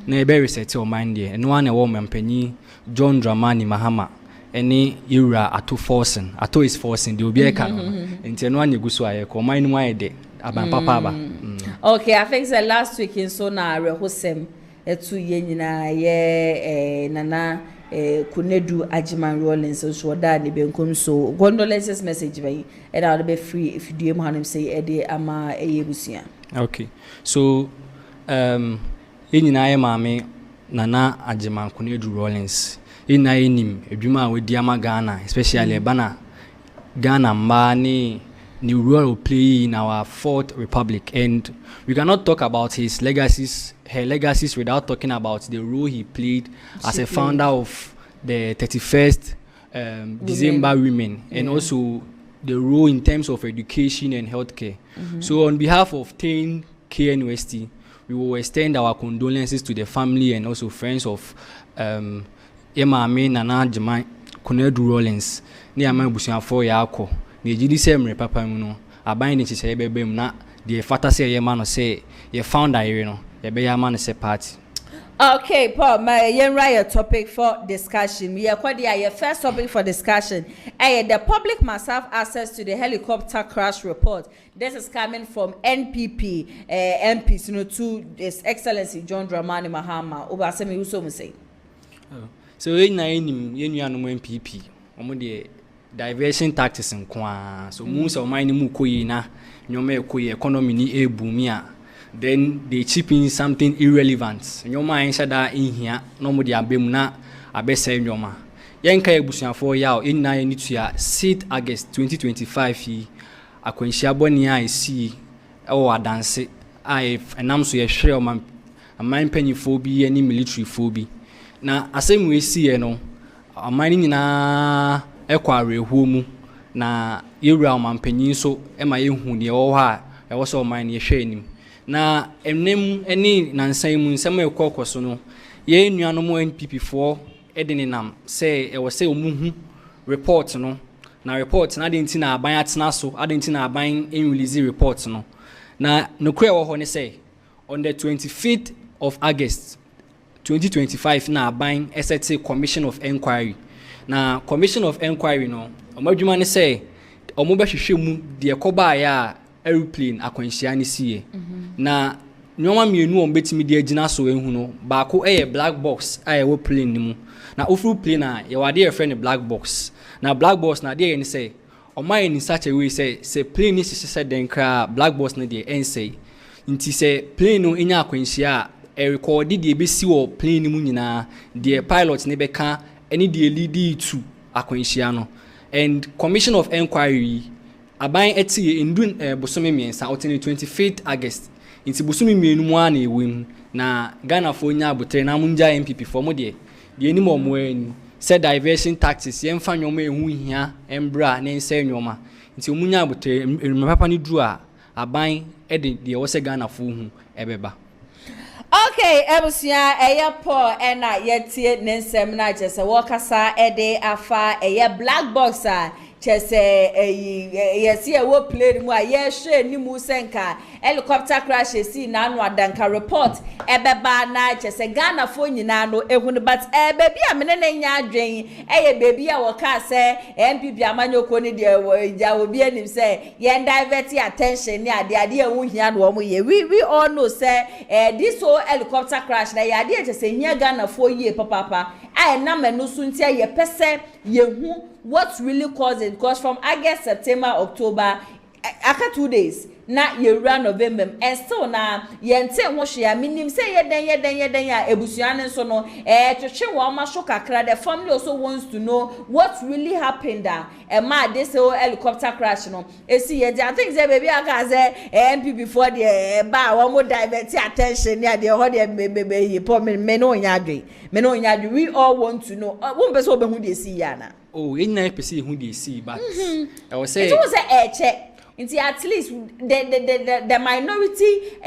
S14: Na ebe reset o man de. Eno ane wo mempanyi John Dramani Mahama any era ato forcing ato is forcing the obi eka no enti eno anye guso aye ko man mu aye de aban papa ba.
S1: Okay, I think the last week in so na rehosem etu ye nyina ye nana kunedu ajiman rollins so da ne benkum so condolences message by and I'll be free if you do him hanim say ede ama eyebusia.
S14: Okay, so ye nyina ye maame Nana Ajiman Kunedu Rollins ina enim edwuma we diama Ghana especially bana Ghana mani ni role play in our fourth republic and we cannot talk about his legacies her legacies without talking about the role he played as a founder of the 31st December women and also the role in terms of education and healthcare. So on behalf of 10 KNUST we will extend our condolences to the family and also friends of Emma Nana Ajiman Kunedu Rollins. Ni ama busuafo ya akọ. Na ejidi se mre papa mu no. Aban ni chise ebebe mu na the fata se ye ma no say ye founder ere no. Ye be ya ma no say party.
S1: Okay, Paul, my your topic for discussion. We are quite your first topic for discussion. The public must have access to the helicopter crash report. This is coming from NPP MPs, to His Excellency John Dramani Mahama. Over Asem, you so say.
S14: So in MPP, the diversion tactics in Kwa. So most of mine mu koyi na nyome koyi economy ni BAWUMIA. Then they chip in something irrelevant. Nyoma insha da in here no mo dia bem na abese nyoma. Yenka ebusuafo ya in na ni tua 6 August 2025 yi akwanhia boni a esi o adanse a enam so ye hwere o man panyifo bi ani military fo bi. Na asem we si ye no aman nyina ekwa arehuo mu na yewura o man panyin so e ma yehu ne wo ha e wo so o man ye hwe anim. Na enem eni nansan mu nsem ekokoso no ye nuanom NPP for edene nam say e wo say omuhu report no na report na denti na aban atena so adenti na aban en release report no na nokure wo ho ne say on the 25th of August 2025 na aban ST commission of inquiry na commission of inquiry no omadwuma ne say omobehwehwe mu de koba ya airplane akwanhia ne sie na nyoma mienu ombetimi de agina so ehu no baako black box wo plane ni mu na ofuru plane a ye wade ye friend black box na black box na de ye ni say omai ni such a way say plane ni sese den kra black box na de ensay nti say plane no enya akwanhia a record de be si wo plane mu nyina de pilot ne beka eni de lead to akwanhia no and commission of inquiry aban eti endun bosome miensa otene 25th August inti bosome mienu mu ana ewem na Ghana fo nya abotre na munja MPP fo mo de eni mo mo ani say diversion tactics yɛmfa nnwoma ɛhu hia embra ne nsa nnwoma nti omunya abotre papa ni duru a aban de deɛ wɔ sɛ Ghana fo hu ɛbɛba.
S1: Okay, ebusia Paul ena yetie ne nsɛm na kyerɛ sɛ wɔkasa ɛde afa black box a kyerɛ sɛ yɛsi ɛwɔ plane mu a yɛhwɛ ni mu sɛnka helicopter crash esi na anu adanka report ɛbɛba na kyerɛ sɛ Ghana fo nyinaa no ehunu but baby a mene ne nya adwen baby a wɔka sɛ MPP amanyoko ne deɛ gya obi anim sɛ yɛn divert attention ne ade ehu hia no wɔn yɛ we all know sɛ this whole helicopter crash na yɛ ade kyerɛ sɛ hia Ghana fo yie papa a na menu so ntia yɛ pɛsɛ yehu what really caused it, because from August, September, October, after 2 days, na year November, and still na yente wash ya minim say yeden ya ebusuane so no to che wa ma show kakra. The family also wants to know what really happened there. Ma this whole helicopter crash no esi ye I think say baby aka say MP before the ba one more divert attention near the ho the baby po me no nyadwe we all want to know one person obehu dey see ya na
S14: oh 89% who dey see but I was say
S1: it was check. At least the minority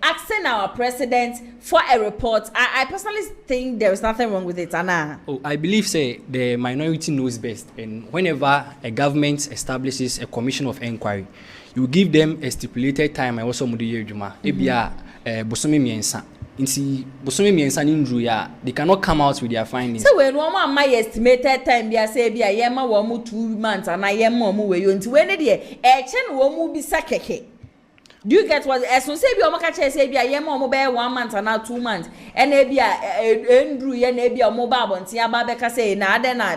S1: asking our president for a report. I personally think there is nothing wrong with it, Anna.
S14: Oh, I believe say the minority knows best, and whenever a government establishes a commission of inquiry, you give them a stipulated time. I also mudi yejuma. Ebia bosome miensa. Inti bosome miensa nindru ya. They cannot come out with their findings.
S1: So when one my estimated time be say be yema wo 2 months and yema wo we you nti when dey chen wo mu bi sakeke. Do you get what as so say be o maka say be yema wo be 1 month and 2 months and e be endru ye na e be o mo ba abonti aba be ka say na ade na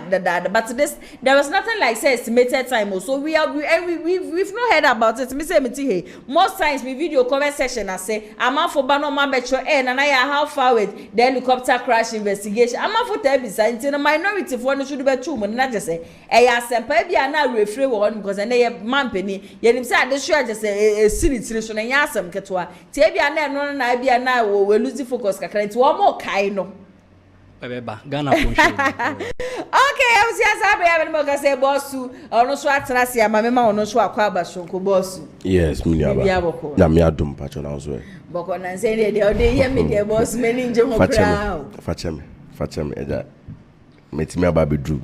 S1: but this there was nothing like say estimated time. So we've not heard about it. Me say me ti most times me video comment section I say am for ba no ma be cho na na ya how far with the helicopter crash investigation am for tell be say the minority for no should be too mo na just say ya sempa bia na refrain wo because na ye mampani ye nim say ade sure just say siri so na ya asem ketwa ti bia na no na bia na we lose focus kakra ti wo mo kai no
S14: beba Ghana for sure.
S1: Okay, I was just happy having mo ka say bossu ono so atrase ama me ma ono so akwa abashonko bossu
S13: yes me na me adum pacho na so
S1: boko na say dey hear me dey boss me ni nje mo kra
S13: fache me eja metimi aba bedru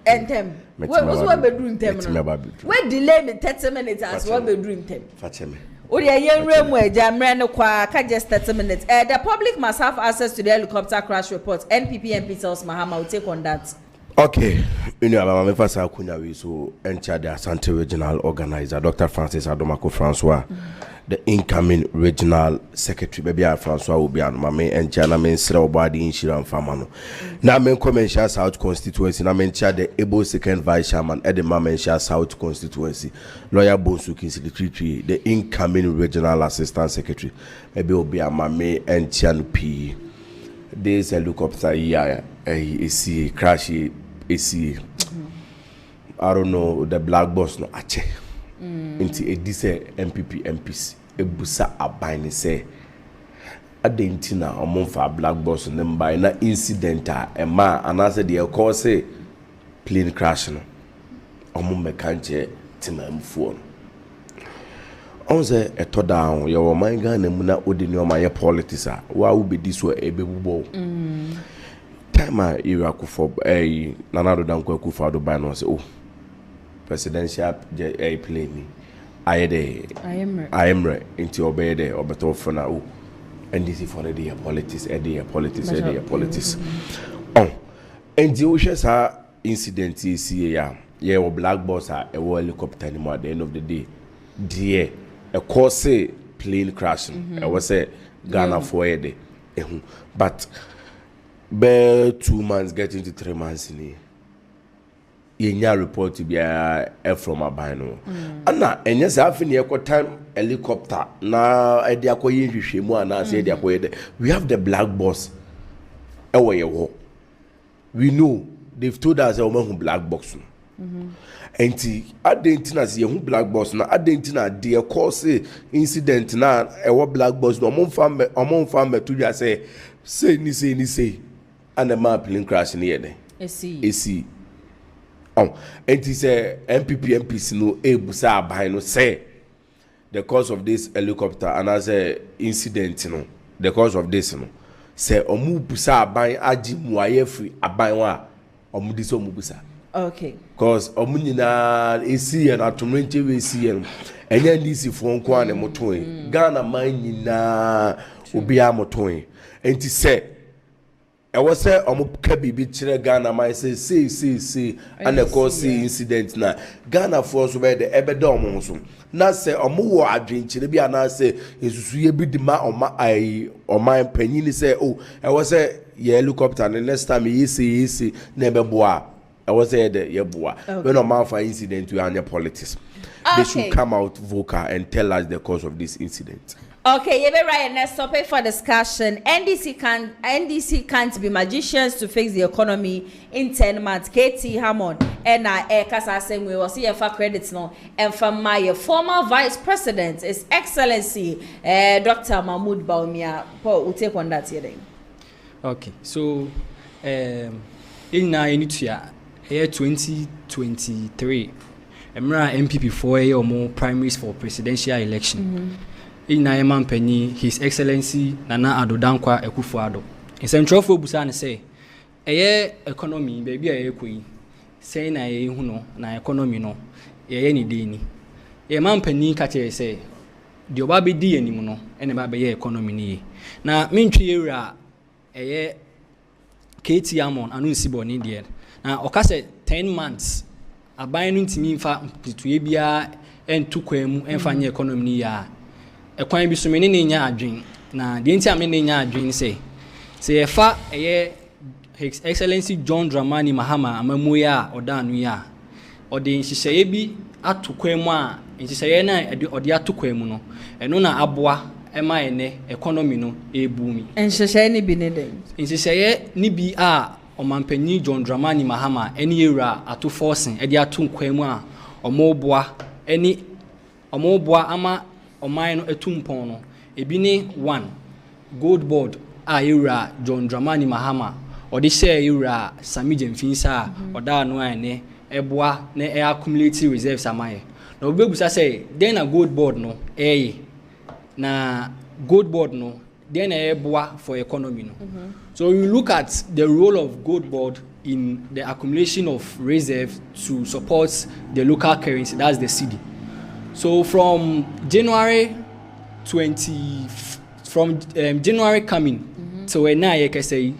S13: ntem
S1: what bedroom ntem no we delay me 30 minutes as what bedroom ntem
S13: fache me
S1: Odi yenremu eja mre no kwa ka just 30 minutes. The public must have access to the helicopter crash report. NPP MP tells Mahama will take on that.
S13: Okay, you know about my first akunya we so enter the Asante regional organizer Dr. Francis Adomako Francois, the incoming regional secretary baby Francois will be on mame and chana men sra obadi inshiran famano. Na men commercial South constituency na men chair the able second vice chairman at the Mamensia South constituency lawyer Bonsuki secretary the incoming regional assistant secretary maybe will be a mame and chan P. This helicopter here is crash AC. I don't know the black box no ache. Inti edise MPP MPs ebusa abine say adentina omonfa black box number na incident a ma anase de call say plane crash no omon mekanche timamfuo no on say eto down your man Ghana mu na odini o ma ye politics a wa wo be diso ebebubo time you akufo nanado danko akufa do by no say oh presidential plane I am right into obey there or better for now and this is for the politics oh and the oceans are incident is here yeah black box a helicopter anymore at the end of the day dear a course plane crashing I was say Ghana for a day but be 2 months getting to 3 months in yenya report to be from abano ana enye sa afini ekọ time helicopter na e dia koye hwehwemu ana say dia koye we have the black box ewo we know they've told us we black box enti adentina say hu black box na adentina de cause incident na ewo black box no omon fam to ya say ni say and the man plane crash near there esi and he say MPC no ebusa aban no say the cause of this helicopter and as a incident no the cause of this no say omu busa aban agi muaye free aban wa omu dis omu busa
S1: okay
S13: cause omu nyina esi and atomrenche we esi and enya ndisi fo nko ane motoe Ghana man nyina obi a motoe and he say I was say ka bibi chire Ghana man say and the cause incident na Ghana for so be the ebeda omo so na say omo wo adwenchire bi ana say esusu ye bi di ma oma panyin say oh I was say ye helicopter and next time you see na ebeboa I was say the ye boa when no man for incident we are politics they should come out vocal and tell us the cause of this incident.
S1: Okay, you be right. Next topic for discussion. NDC can't be magicians to fix the economy in 10 months. KT Hammond and Asem we will see for credits now. And from my former Vice President, His Excellency Dr. Mahmoud BAWUMIA. Paul, we'll take on that here.
S14: Okay, so in year 2023, Emra MPP for a or more primaries for presidential election. In Naiman Penny, His Excellency Nana Addo Dankwa Akufo-Addo. In Central Busan say, economy, baby, a queen, say na huno, na economy no, any dini. A man penny catcher say, the Obabi D anymore, and about the economy ni. Na Mintri era a KT Amon, and Unsibo in India. Now, Okase 10 months, a binding to me for to Abia and to Quem and find economy ya. A quite be so many nya adwin na the entire many nya adwin say fa His Excellency John Dramani Mahama amamuya odanu ya odi nhihye bi atokwemu a nhihye na odi atokwemu no eno na aboa ema ene economy no ebumi
S1: nhihye ni bi ne den
S14: nhihye ni bi a omampanyi John Dramani Mahama eni ewura ato forcing edi atonkwemu a omoboa eni omoboa ama Omaino etumpon no ebi ne 1 gold board a yura John Dramani Mahama odi share yura Sami Jemfinsa oda no ane eboa na accumulative reserves amaye na obebusa say then na gold board no na gold board no then eboa for economy no so you look at the role of gold board in the accumulation of reserves to support the local currency, that's the cedi. So from January January coming to when I can say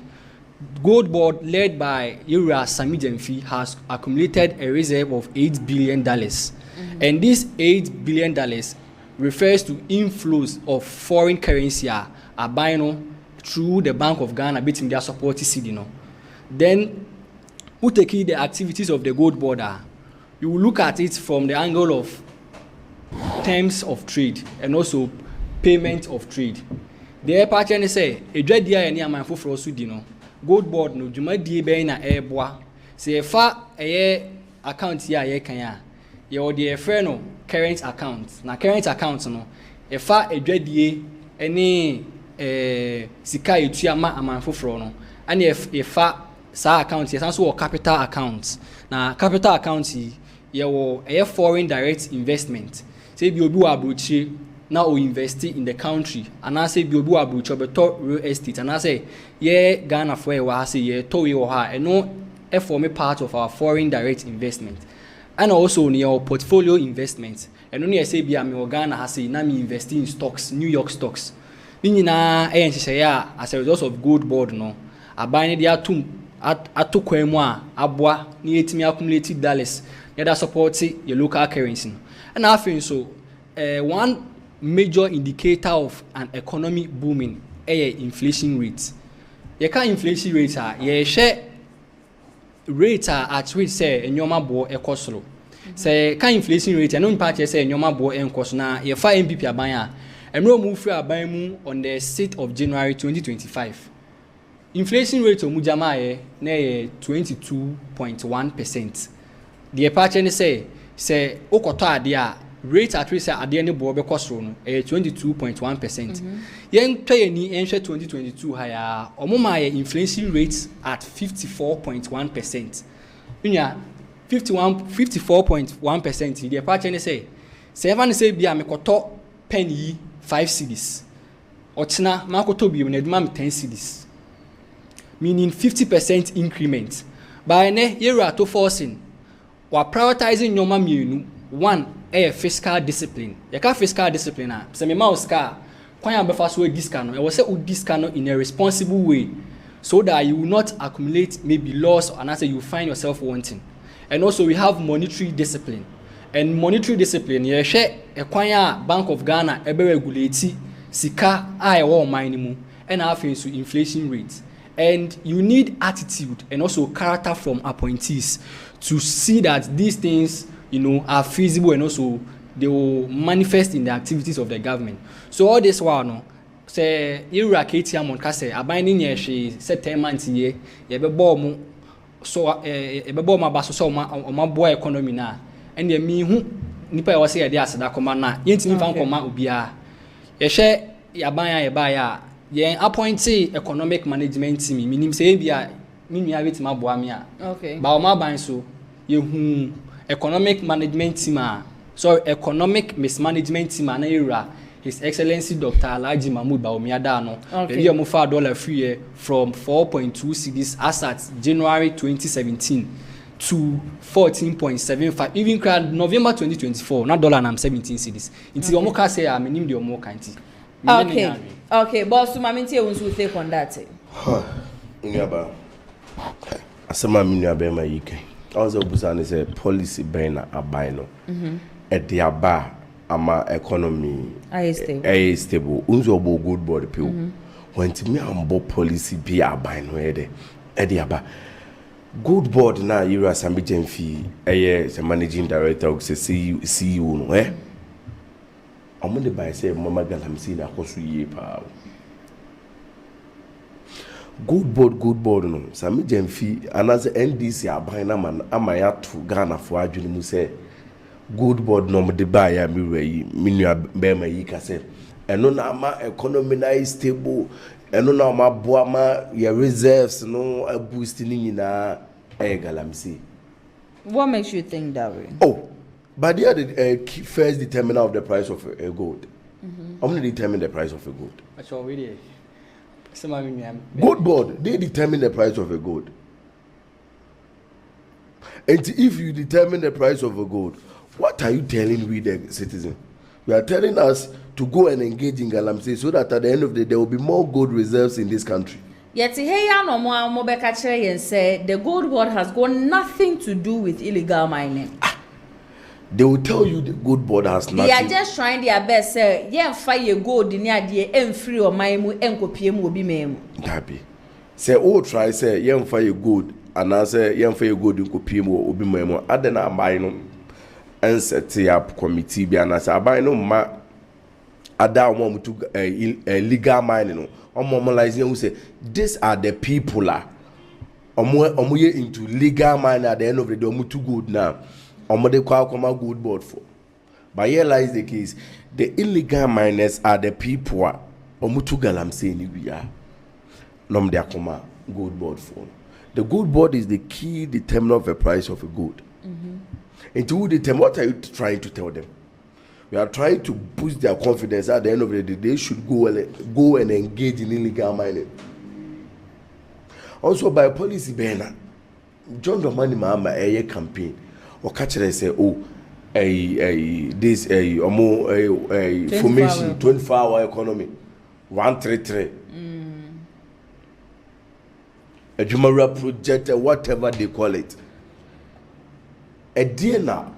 S14: gold board led by Ira Sami Jemfi has accumulated a reserve of $8 billion. And this $8 billion refers to inflows of foreign currency are buying through the Bank of Ghana between their supporting cedi no. Then who take the activities of the gold board are, you will look at it from the angle of terms of trade and also payment of trade. The partner say a dread year and near my for Sudino gold board no juma die be na eboa say fa account here ye kan ya ye o de friend no current account na current account no e fa a dread ye any sika etu ama amanfoforo no and e fa sa account ye so capital account na capital account ye wo foreign direct investment. Say bi obi wa abrochi na o invest in the country and I say bi obi wa abrochi obeto real estate and I say ye Ghana for e wa say ye to we o ha e no e form part of our foreign direct investment and also in your portfolio investment and only say bi am Ghana ha say na me invest in stocks, New York stocks ni nyina e nhihye ya as a result of gold board no aban ne atum atokwemu a aboa ni etimi accumulate dollars that support your local currency. And I think so one major indicator of an economy booming is inflation rate. You can inflation rate you share rate at which say enyoma bo ekosoro. Say can inflation rate and no impact say enyoma bo enkoso na ye fa MPP aban a emro move free aban mu on the 6th of January 2025. Inflation rate omujama na 22.1%. The partner say okoto ade a rate at risk at the end of the cost 22.1%. Yen 2022 higher, Omoma inflation rates at 54.1%. 54.1%. The partner say, seven say be a mekoto penny 5 cedis. Otina makoto be unedmam 10 cedis. Meaning 50% increment. By ne year to forcing, while prioritizing your mammy, one fiscal discipline. Yaka fiscal discipline. Semi mouse car. Kwanya befa so discount. I was say discount in a responsible way, so that you will not accumulate maybe loss or another you find yourself wanting. And also we have monetary discipline. And monetary discipline, you share a kwanya Bank of Ghana ebe regulate sika I or minimum and half into inflation rates. And you need attitude and also character from appointees to see that these things, are feasible and also they will manifest in the activities of the government. So all this while, no, say you raketi amon kase abinding ye she set 10 months ye be bomb so be bomb abaso so ma boy economy na and ye me hu nipa was say dey aseda koma na yentimi fan koma obia ye hye yaban ye ba ya ye appointee economic management team minim say bia minua wetima boa me a okay ba o ma ban so ye hu economic management team economic mismanagement team na era His Excellency Dr. Alhaji Mahmood BAWUMIA Dano. Okay. The $4 free from 4.2 cedis as at January 2017 to 14.75. Even November 2024, not $17 cedis. It's the Omoka say I'm in the Omoka.
S1: Okay. Okay, boss, Maminti wants to take on that.
S13: Nyaba. Asema minyabe ma yike. Also busane say policy bena abino. At the aba ama economy stable. Unzo obo good body people. When to me ambo policy be abino ede. Edi aba. Good board na yira sambi jenfi eye managing director or CEO no eh. Amunde by say mama galamsi na kosu ye pa. Good board no sami jenfi anaze NDC abana man amaya to Ghana for adwene mu say good board no de ba ya mi reyi minua be ma yi ka say eno na ama economy na is stable eno na ma boa ma your reserves no a boost ni nyina galamsi.
S1: What makes you think that way?
S13: Oh, but they are the first determiner of the price of a gold. I'm going to determine the price of a gold.
S14: That's already.
S13: Gold board, they determine the price of a gold. And if you determine the price of a gold, what are you telling we the citizen? You are telling us to go and engage in galamsey so that at the end of the day there will be more gold reserves in this country.
S1: Yet here no more and say the gold board has got nothing to do with illegal mining.
S13: They will tell you the gold board has nothing.
S1: They are just trying their best, sir. Yeah, fire gold in the idea and free or my mu and copy will be mem.
S13: Happy. Say, oh, try, say, young fire gold, and I say, young fire gold in copy will be memo. I then I buy no and set up committee, and I say, I buy no ma. I don't want to illegal mining. I'm normalizing who say, these are the people are into legal mining at the end of the day, too good now. Omode kwa koma good board for. But here lies the case. The illegal miners are the people omutu galamsey ni biya. Nom de akoma good board for. The good board is the key determiner of the price of a good. And to determine, what are you trying to tell them? We are trying to boost their confidence at the end of the day. They should go and engage in illegal mining. Also by policy banner, John Dramani Mahama a campaign. Or catch it and say, oh, this formation 24-hour economy 133. A Jumara project, whatever they call it. A DNA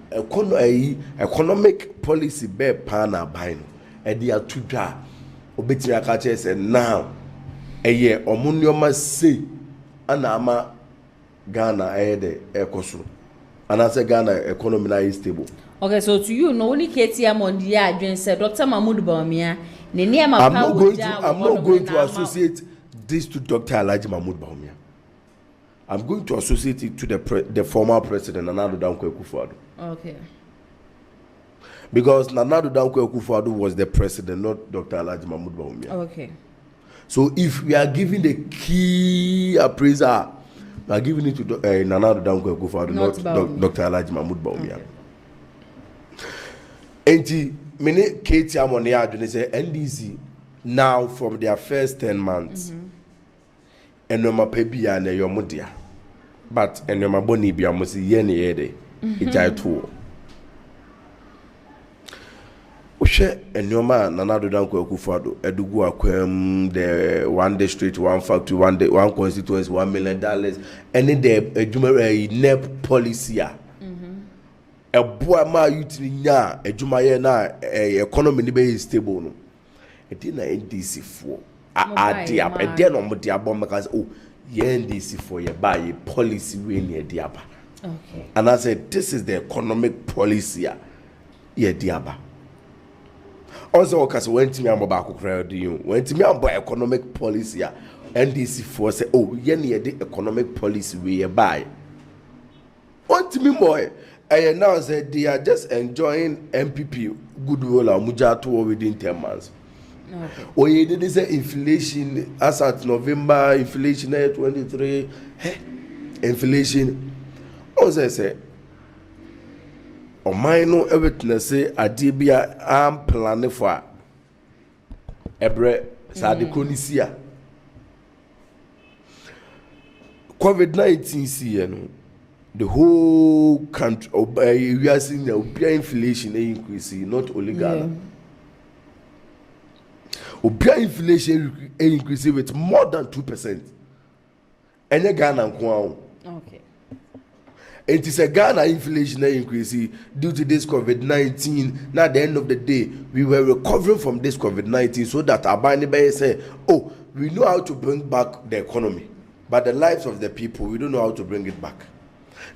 S13: economic policy be pana bino. A dear to da. Obitia catch say now a year or Munioma say Anama Ghana de Ecosu. And as a Ghana economy is stable. Okay,
S1: so to you, no only KTM on the adjourn said Dr. Mahmood BAWUMIA.
S13: I'm not going to associate this to Dr. Alhaji Mahmood BAWUMIA. I'm going to associate it to the former president, Nana Dankwa Akufo-Addo.
S1: Okay.
S13: Because Nana Danko Akufo-Addo was the president, not Dr. Alhaji Mahmoud BAWUMIA.
S1: Okay.
S13: So if we are giving the key appraiser, we are giving it to Nana Danko Akufo-Addo, not Dr. Alhaji Mahmoud BAWUMIA. And many Katie Amonia say NDC now from their first 10 months. And no mapebia and your mudia. But and your maboni be almost yeni ede. It's a tool. Ushe and your man, Nana Danko Akufo-Addo, Edugu Akwem, the one district, one factory, one constituency, $1 million, and then the NEP policy. A boy ma youth nya adwumaye na economy ni be stable no e dey na NDC for ade aba e dey no mo dey aba because oh ye NDC for ye buy policy we ni e dey aba. Okay. And I said this is the economic policy ye dey aba. Also because when me am ba kokra do you when me am ba economic policy NDC for say oh ye ni e dey economic policy we ye buy. Want me more and now said they are just enjoying MPP goodwill or mujato within 10 months. Okay. Or you didn't say inflation as at November, inflation 23, inflation. Also say, or mine everything say Adibia I'm planning for Ebre Sadikonisia. COVID-19 see the whole country, we are seeing the inflation increasing, not only Ghana. Inflation increasing with more than 2%. And Ghana, okay. It is a Ghana inflation increasing due to this COVID-19. Now, at the end of the day, we were recovering from this COVID-19 so that Abani say, oh, we know how to bring back the economy, but the lives of the people, we don't know how to bring it back.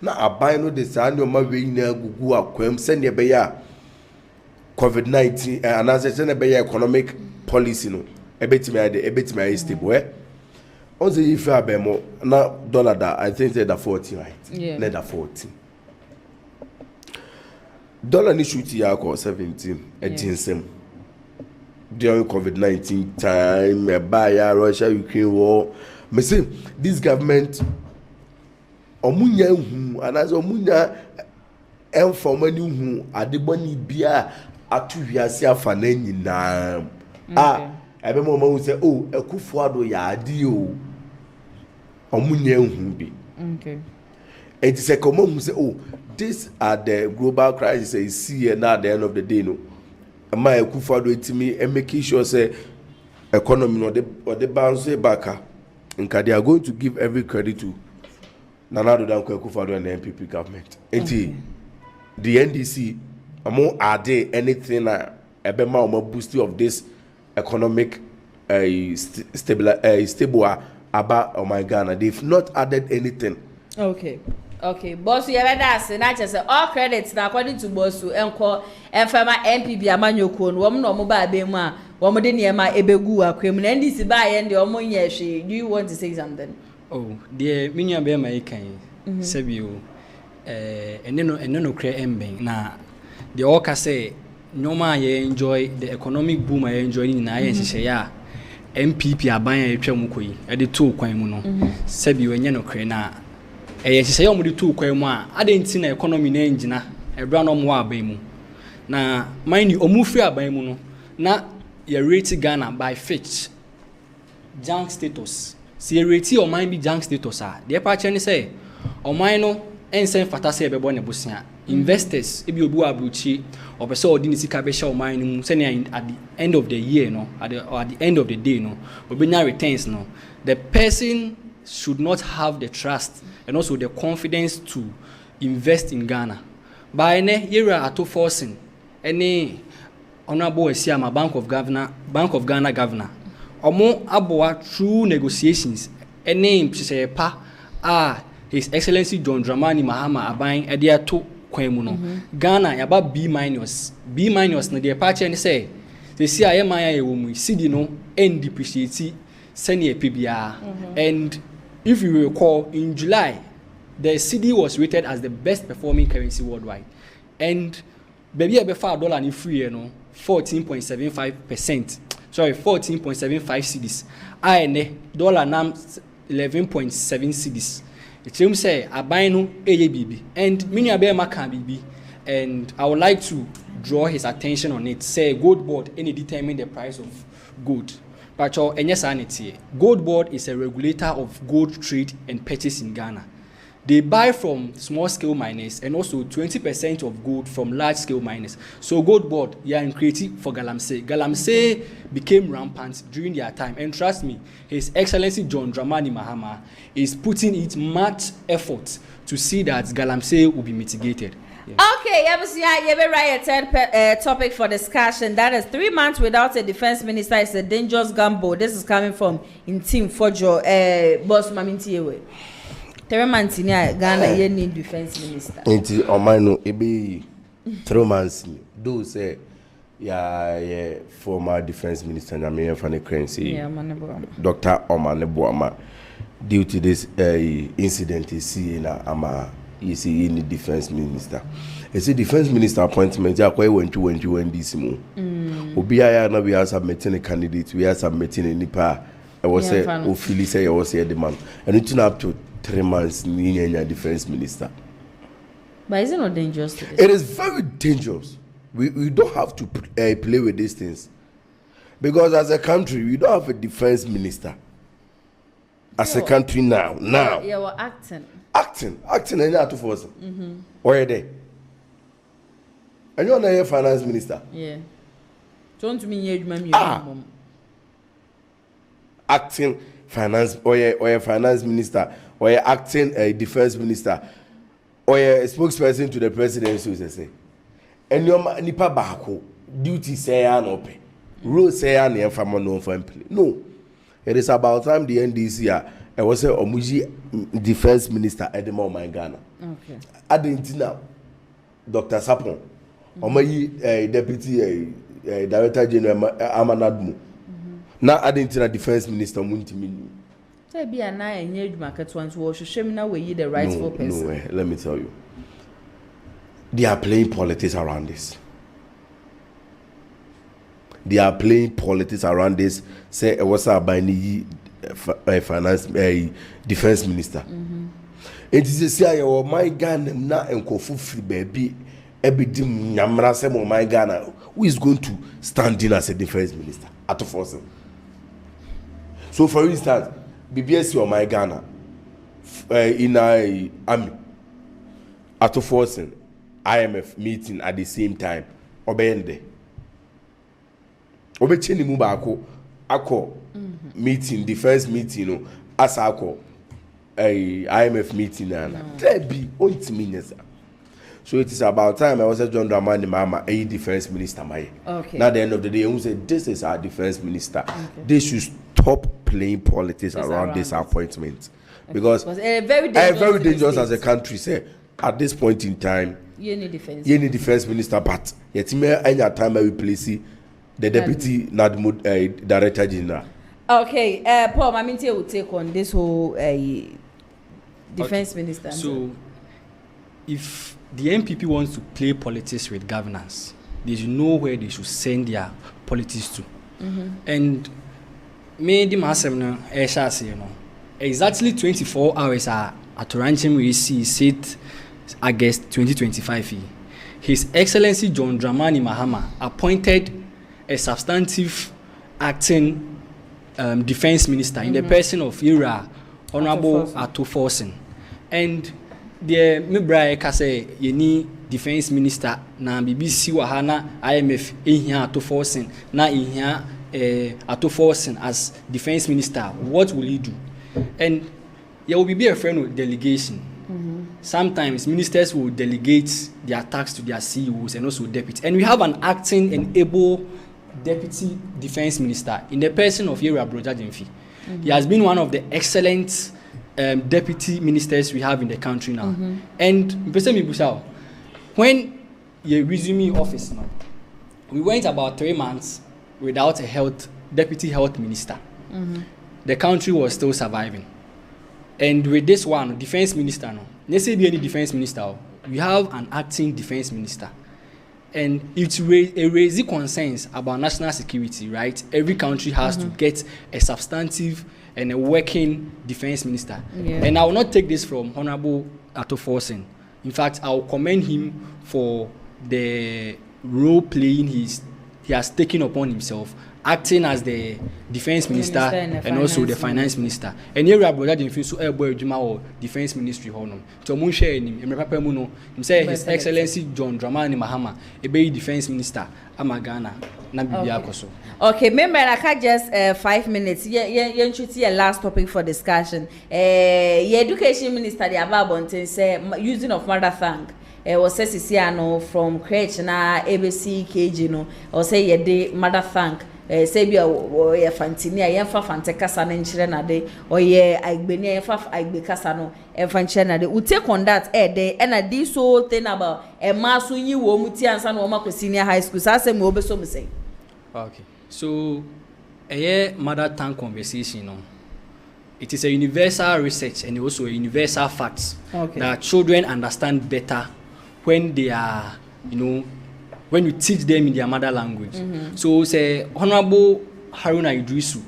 S13: Now, I buy no design your mother in a Google aquam, send your bear COVID-19 and as I send a bear economic policy. No, a bit me stable. Also, if I be more now dollar that I think they're 40, right? Yeah, they're 40. Dollar ni shoot ya 17 18 during COVID-19 time, buy Russia Ukraine war. Me say this government. Omunya hu anazo omunya enfomani hu adeboni bia atuwiase afa na nyina ebe mo ma hu say oh Akufo-Addo ya ade o omunya hu bi okay it is a common who say oh these are the global crisis you see here now at the end of the day no ma Akufo-Addo etimi and making sure say economy no the bounce back and they are going to give every credit to Nana Danko Akufo-Addo and the MPP government. Okay. The NDC, among add anything a boosting of this economic stable about oh my Ghana. They've not added anything. Okay.
S1: Okay, boss, you ever that's not just all credits now according to boss to enco and farmer MPP amanyokon, woman no mobile bema, woman didn't ma ebegu akwem, and this by and the omoyeshi. Do you want to say something?
S14: Oh, dear Minya Bema Ekan, Sebio, and no cray embing. Now, the Oka say, no man, you enjoy the economic boom I enjoy in I MPP are buying a tremukui at the 2 Quamuno, Sebio and Yano Crena. Say, only 2 Quamoa, I didn't see an economy engine, a brown on Moa Bemu. Now, mind you, Omufia Bemuno, now you're rated Ghana by Fitch, junk status. See reti o mind be junk status the patch say o mind no ensen fata say be born ebusia investors e bi obi wa abuchi o be say o di ni sika be sha o mind mu say at the end of the year no at the end of the day no obenya returns no the person should not have the trust and also the confidence to invest in Ghana by ne yera ato forcing any honorable Asiama Bank of Ghana governor Omo aboa through negotiations name say pa His Excellency John Dramani Mahama aban e dia to kwan mu no Ghana yaba B- na de pa che ne say they see aye man aye wo mu cedi no end depreciate senior PBR and if you recall in July the cedi was rated as the best performing currency worldwide and baby a befa dollar ni free no 14.75%. Sorry, 14.75 cedis. I dollar nam 11.7 cedis. It seems say I buy no ABB and many a bear can BB, and I would like to draw his attention on it. Say gold board any determine the price of gold. But Gold Board is a regulator of gold trade and purchase in Ghana. They buy from small scale miners and also 20% of gold from large scale miners. So Gold Board, yeah, creative for Galamsey. Galamsey became rampant during their time. And trust me, His Excellency John Dramani Mahama is putting it much effort to see that Galamsey will be mitigated.
S1: Yeah. Okay, you will write a third topic for discussion. That is 3 months without a defense minister is a dangerous gamble. This is coming from in Team Fojo, boss Mamintiewe. 3 months in Ghana, you need defense minister.
S13: Into Omano, it be 3 months. Do say, yeah, former defense minister, Namia Fanny Crency, Dr. Omane Boama, due to this incident, is seeing you see in the defense minister. It's a defense minister appointment. I went to this mo. Obiaya na we are submitting a candidate. We are submitting a nipa. I was say, Philly say I was here the man, and it's up to 3 months in your defense minister.
S1: But is it not dangerous to this?
S13: It is very dangerous. We don't have to play with these things, because as a country we don't have a defense minister. As a country now.
S1: Yeah, we're acting
S13: and you have to force or are they? And you're not a finance minister.
S1: Yeah. Don't mean
S13: acting finance or a finance minister or a acting a defense minister or a spokesperson to the presidency, say. And your nipa bako duty say no pay. Rule say an family no family. No. It is about time the NDC I was a Omuji defense minister at the moment in Ghana. Okay. Adentina, Dr. Sapon, Omayi deputy director general Amanadmu. Now Adentina defense minister Muntimini.
S1: So be an eye and your market ones who should show me now where the rightful person.
S13: No, let me tell you. They are playing politics around this. They are playing politics around this. Say what's up by the finance defense minister. It is a say my Ghana na enkofu free baby ebidim nyamra say my Ghana who is going to stand in as a defense minister at force. So for instance, BBS or my Ghana in a army at force IMF meeting at the same time obende obecheni mu ba ako meeting defense meeting no as ako IMF meeting and that be ontiminesa. So it is about time I was a John Dramani Mama a defense minister my. Okay. Now at the end of the day who said this is our defense minister. Okay. They should stop playing politics around this appointment. Okay. Because very dangerous as a country say at this point in time you need defense minister but yet any time I replace the deputy director general.
S1: Okay, Paul Maminti will take on this whole defense minister.
S14: So, if the MPP wants to play politics with governance, they should know where they should send their politics to. And me, the Asem, exactly 24 hours at Ranchim we see sit August 2025. His Excellency John Dramani Mahama appointed a substantive acting defense minister in the person of Ira Honorable Atoforsen. And the Mibra Kase Yeni defense minister na BBC Wahana IMF Ihya Atoforsen na Ihya Atoforsen as defense minister. What will he do? And there will be a friend with delegation. Sometimes ministers will delegate their tasks to their CEOs and also deputies. And we have an acting and able deputy defense minister in the person of Yeri Abroja Jemfi. He has been one of the excellent deputy ministers we have in the country now. And when you resume office now, we went about 3 months without a deputy health minister. The country was still surviving. And with this one, defense minister now, let's say be any defense minister, we have an acting defense minister. And it raises concerns about national security, right? Every country has to get a substantive and a working defense minister. Yeah. And I will not take this from Honorable Ato Forsen. In fact, I will commend him for the role playing he has taken upon himself, acting as the defense minister and also the finance minister. And here we are brother the so or defense ministry honor. To mun share him no him say His Excellency John Dramani Mahama be defense minister Amagana na bibia koso.
S1: Okay, remember I can just 5 minutes. You should see a last topic for discussion. Your education minister the Ababontin say using of mother tongue. Was says from crèche na ABC KG no or say ye de mother tongue. Say be a fantini a fa fante kasa na nchire na de or ye agbeni a fa agbe kasa no e fanche na de we take on that de na this whole thing about e maso yi wo muti ansa na wo mako senior high school sa say me obeso me say.
S14: Okay, so mother tongue conversation no, it is a universal research and also a universal fact that children understand better when they are, when you teach them in their mother language. So say Honorable Haruna Idrisu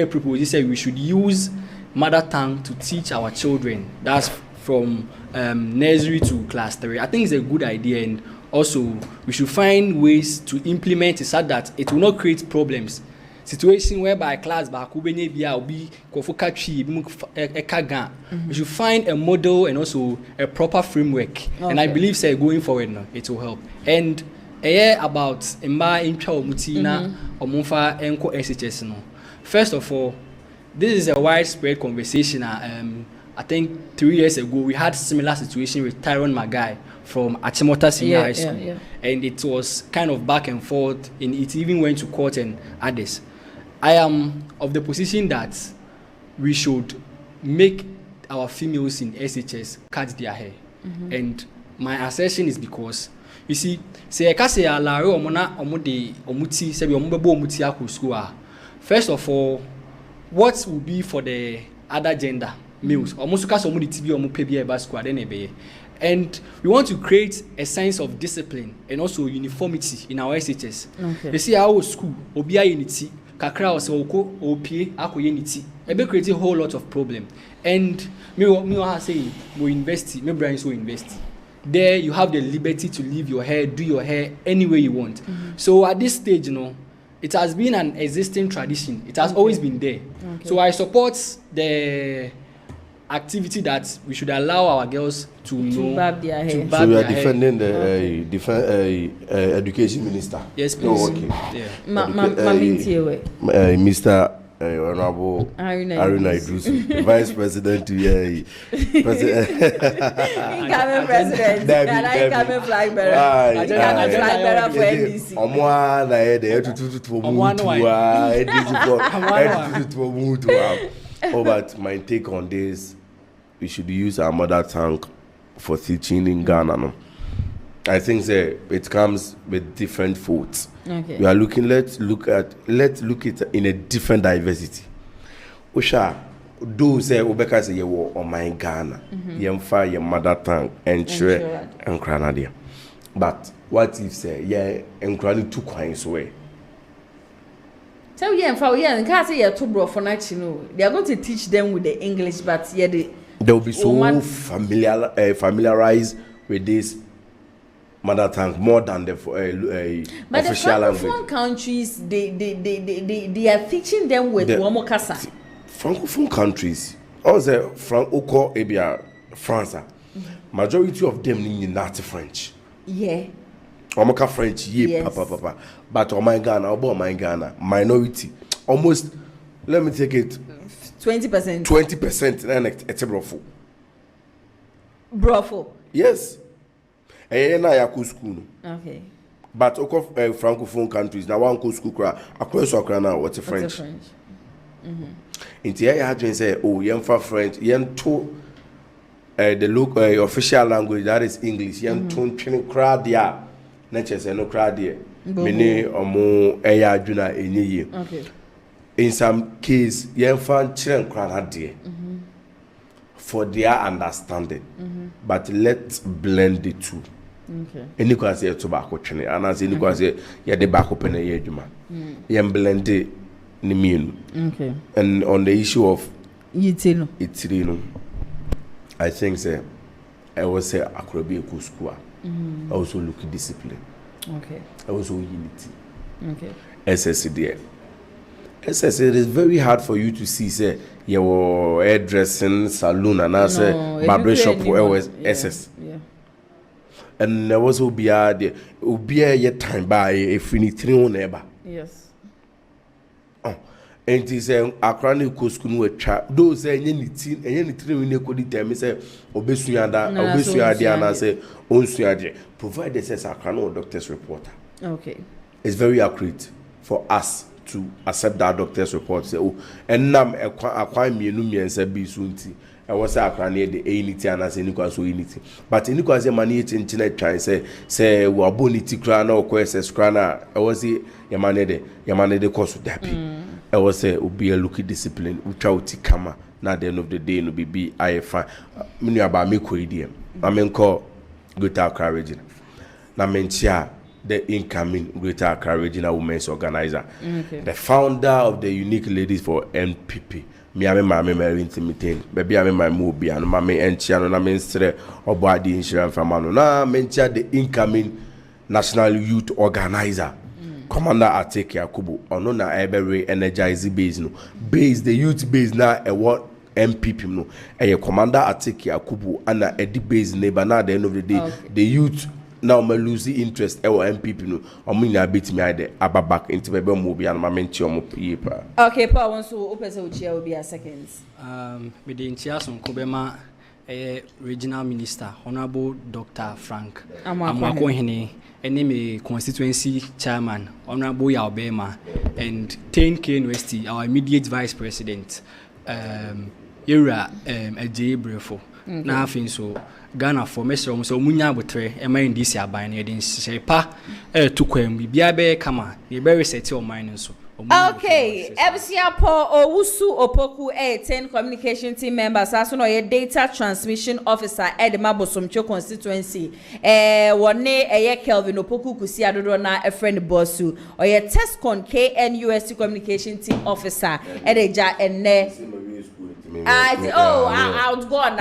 S14: proposed say we should use mother tongue to teach our children. That's from nursery to class 3. I think it's a good idea, and also we should find ways to implement it so that it will not create problems. Situation whereby class ba kubenye bia obi kofuka twi bi mu ekaga. We should find a model and also a proper framework. And I believe say going forward now it will help. And about mba intwa omuti na omunfa enko SHS no. First of all, this is a widespread conversation. I think 3 years ago we had similar situation with Tyrone Magai from Achimota Senior High School, and it was kind of back and forth, and it even went to court and others. I am of the position that we should make our females in SHS cut their hair, and my assertion is because you see, say kase ya laro omona omode omuti se bi omubebo omuti akọ school. First of all, what will be for the other gender males? Almost kase omudi tibi omupe bi eba school then ebe. And we want to create a sense of discipline and also uniformity in our SHS. You see our school obi unity kakra o se oko opie akoye unity. Ebe create a whole lot of problem. And me wa say mo university, me brain so university. There you have the liberty to leave your hair, do your hair any way you want. So at this stage, it has been an existing tradition. It has always been there. So I support the activity that we should allow our girls to barb their hair.
S13: So you are defending the education minister?
S14: Yes, please.
S13: Oh, okay.
S14: Yeah.
S13: Mr. Honorable Haruna Idrisu, Vice President to President.
S1: Incoming President. Incoming flag bearer. Incoming flag bearer for NDC.
S13: Omwa na ye de Oh, but my take on this, we should use our mother tongue for teaching in Ghana. No? I think it comes with different folds. We are looking. Let's look at it in a different diversity. Usha, do say Obeka say you on my Ghana, yemfa your mother tongue and share and Canada. But what if say and Canada two coins away?
S1: So and can't say too bro for night. They are going to teach them with the English, but they
S13: will be so familiarized with this mother tongue more than the
S1: but
S13: official
S1: the Francophone countries, they are teaching them with Womokasa.
S13: Francophone countries, also Franco Ebia France, majority of them in not French.
S1: Yeah.
S13: Omoka French, papa. But my Ghana, minority, almost. Let me take it.
S1: 20%.
S13: 20%, and it's a brofo.
S1: Brofo.
S13: Yes. Na yaku school.
S1: Okay.
S13: But francophone countries now one school cra across okra now what's French. In the area had say yemfa French yento the local official language that is English yento training crowd there nature say no crowd there many omo eya aduna enye. Okay. In some case yemfa children crowd there for their understanding. But let's blend the two.
S1: Okay.
S13: Any quasi tobacco training, and as any quasi ya de back open a year, yam blended nimun.
S1: Okay.
S13: And on the issue of
S1: Itino,
S13: I think say I was say I could be a good school. I also look at discipline.
S1: Okay.
S13: I also unity.
S1: Okay.
S13: SSD. SSD, it is very hard for you to see say your hairdressing salon and I say barber shop or SS.
S1: Yeah.
S13: And there was Ubia your time by a finitron neighbor.
S1: Yes.
S13: Oh, and it is a chronic coskunu trap. Those any three in equally tell me say Obesuada, say Onsuade. Provide the says a chrono doctor's reporter.
S1: Okay.
S13: It's very accurate for us to accept that doctor's report. Say, oh, and now acquire me and say be soon. I was a cranny the unity and as any so unity. But in the money internet try say we are bonity crana or quests crana. I was the Yamane de course with happy. I was say will be a looky discipline which out kama. Now at the end of the day no be I find many about me coidium. I mean call Greater Accra Region. Na mentia the incoming Greater Accra Regional Women's Organizer.
S1: Okay.
S13: The founder of the Unique Ladies for NPP. Me ame mary intimidating. Baby ame my movie and mame enchiano na menstre obadi insurance famano. Na mentia the incoming National Youth Organizer. Commander Ateke Akubu. Ono na ebere energize base no. Base the youth base na e what MPP no. E Commander Ateke Akubu and na edi base neighbor na at the end of the day the youth now me lose interest e MPP no. Omo nya bit me ade ababak into bebe movie and mamenti omo yepa.
S1: Okay, pa won so opese uchi will be a seconds.
S14: Me the intia son kobema regional minister Honorable Dr. Frank Amakohene and me constituency chairman Honorable Yaobema and 10K University our immediate vice president Yura AJ Brefo na afin so Ghana for Mr. so munya botre e man this aban e den shepa to kwam bibia be kama e be reset your mind so.
S1: Okay, Ebsiapo Owusu Opoku 10 communication team members as no ye data transmission officer at the Mabosomcho constituency. Wone Kelvin Opoku kusi adodo na a friend bossu or ye Tescon KNUST communication team officer Edeja ene outgone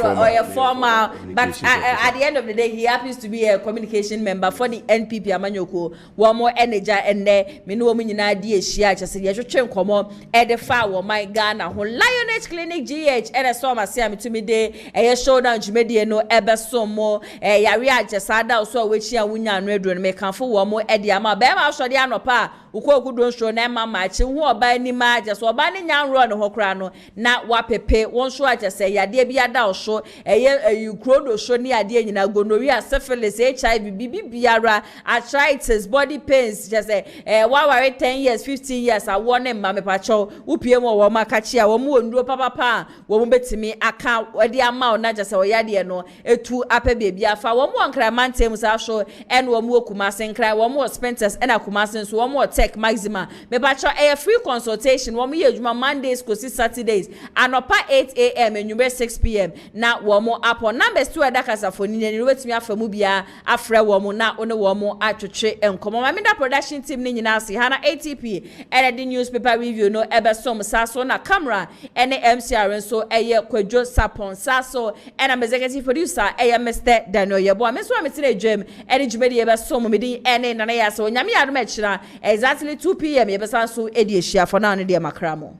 S1: or a former, but at the end of the day, he happens to be a communication member for the NPP Amanyoko. One more energy and there, Minuomina idea she just said, you come on, Edefa or my Ghana, who Lioness Clinic GH, and a summer Sam to me day, a showdown Jumedia no ever so more, a Yaria just had out so which ya win and red and make for one more Eddie Ama Bema Shadiano Pa, who could show Nema match, who are by any matches or banning young run Hokrano. Na wapepe won so aje say yade bia da so you krodo so ni ade nyina gonorrhea syphilis HIV biara arthritis body pains just say waware 10 years 15 years a won ma me pacho upie mo wo makachi a wo mo nduro papa wo mo betimi aka ode ama na just say oyade no etu ape bia afa wo mo nkra mantem sa so en wo mo Kumasi nkra wo mo Spenters en Kumasi so wo mo tech maxima me pacho free consultation wo mo ye adwuma Mondays ko Saturdays anopa 8 a.m. and 6 p.m. na womo apo numbers 2 edakasa foni ni wetumi afamu bia afre womo na one womo atwetwe enkomo mamida production team ni nyina ase hana ATP and the newspaper review no ebesom saso na camera and MCR so eye kwadwo sapon saso and executive producer eye Mr. Daniel Yebo ameso ametire dwem and dwumedi ebesom medi ene na ya so nyame adom akira exactly 2 p.m. yebesan so edi ehia for now ne de makramo.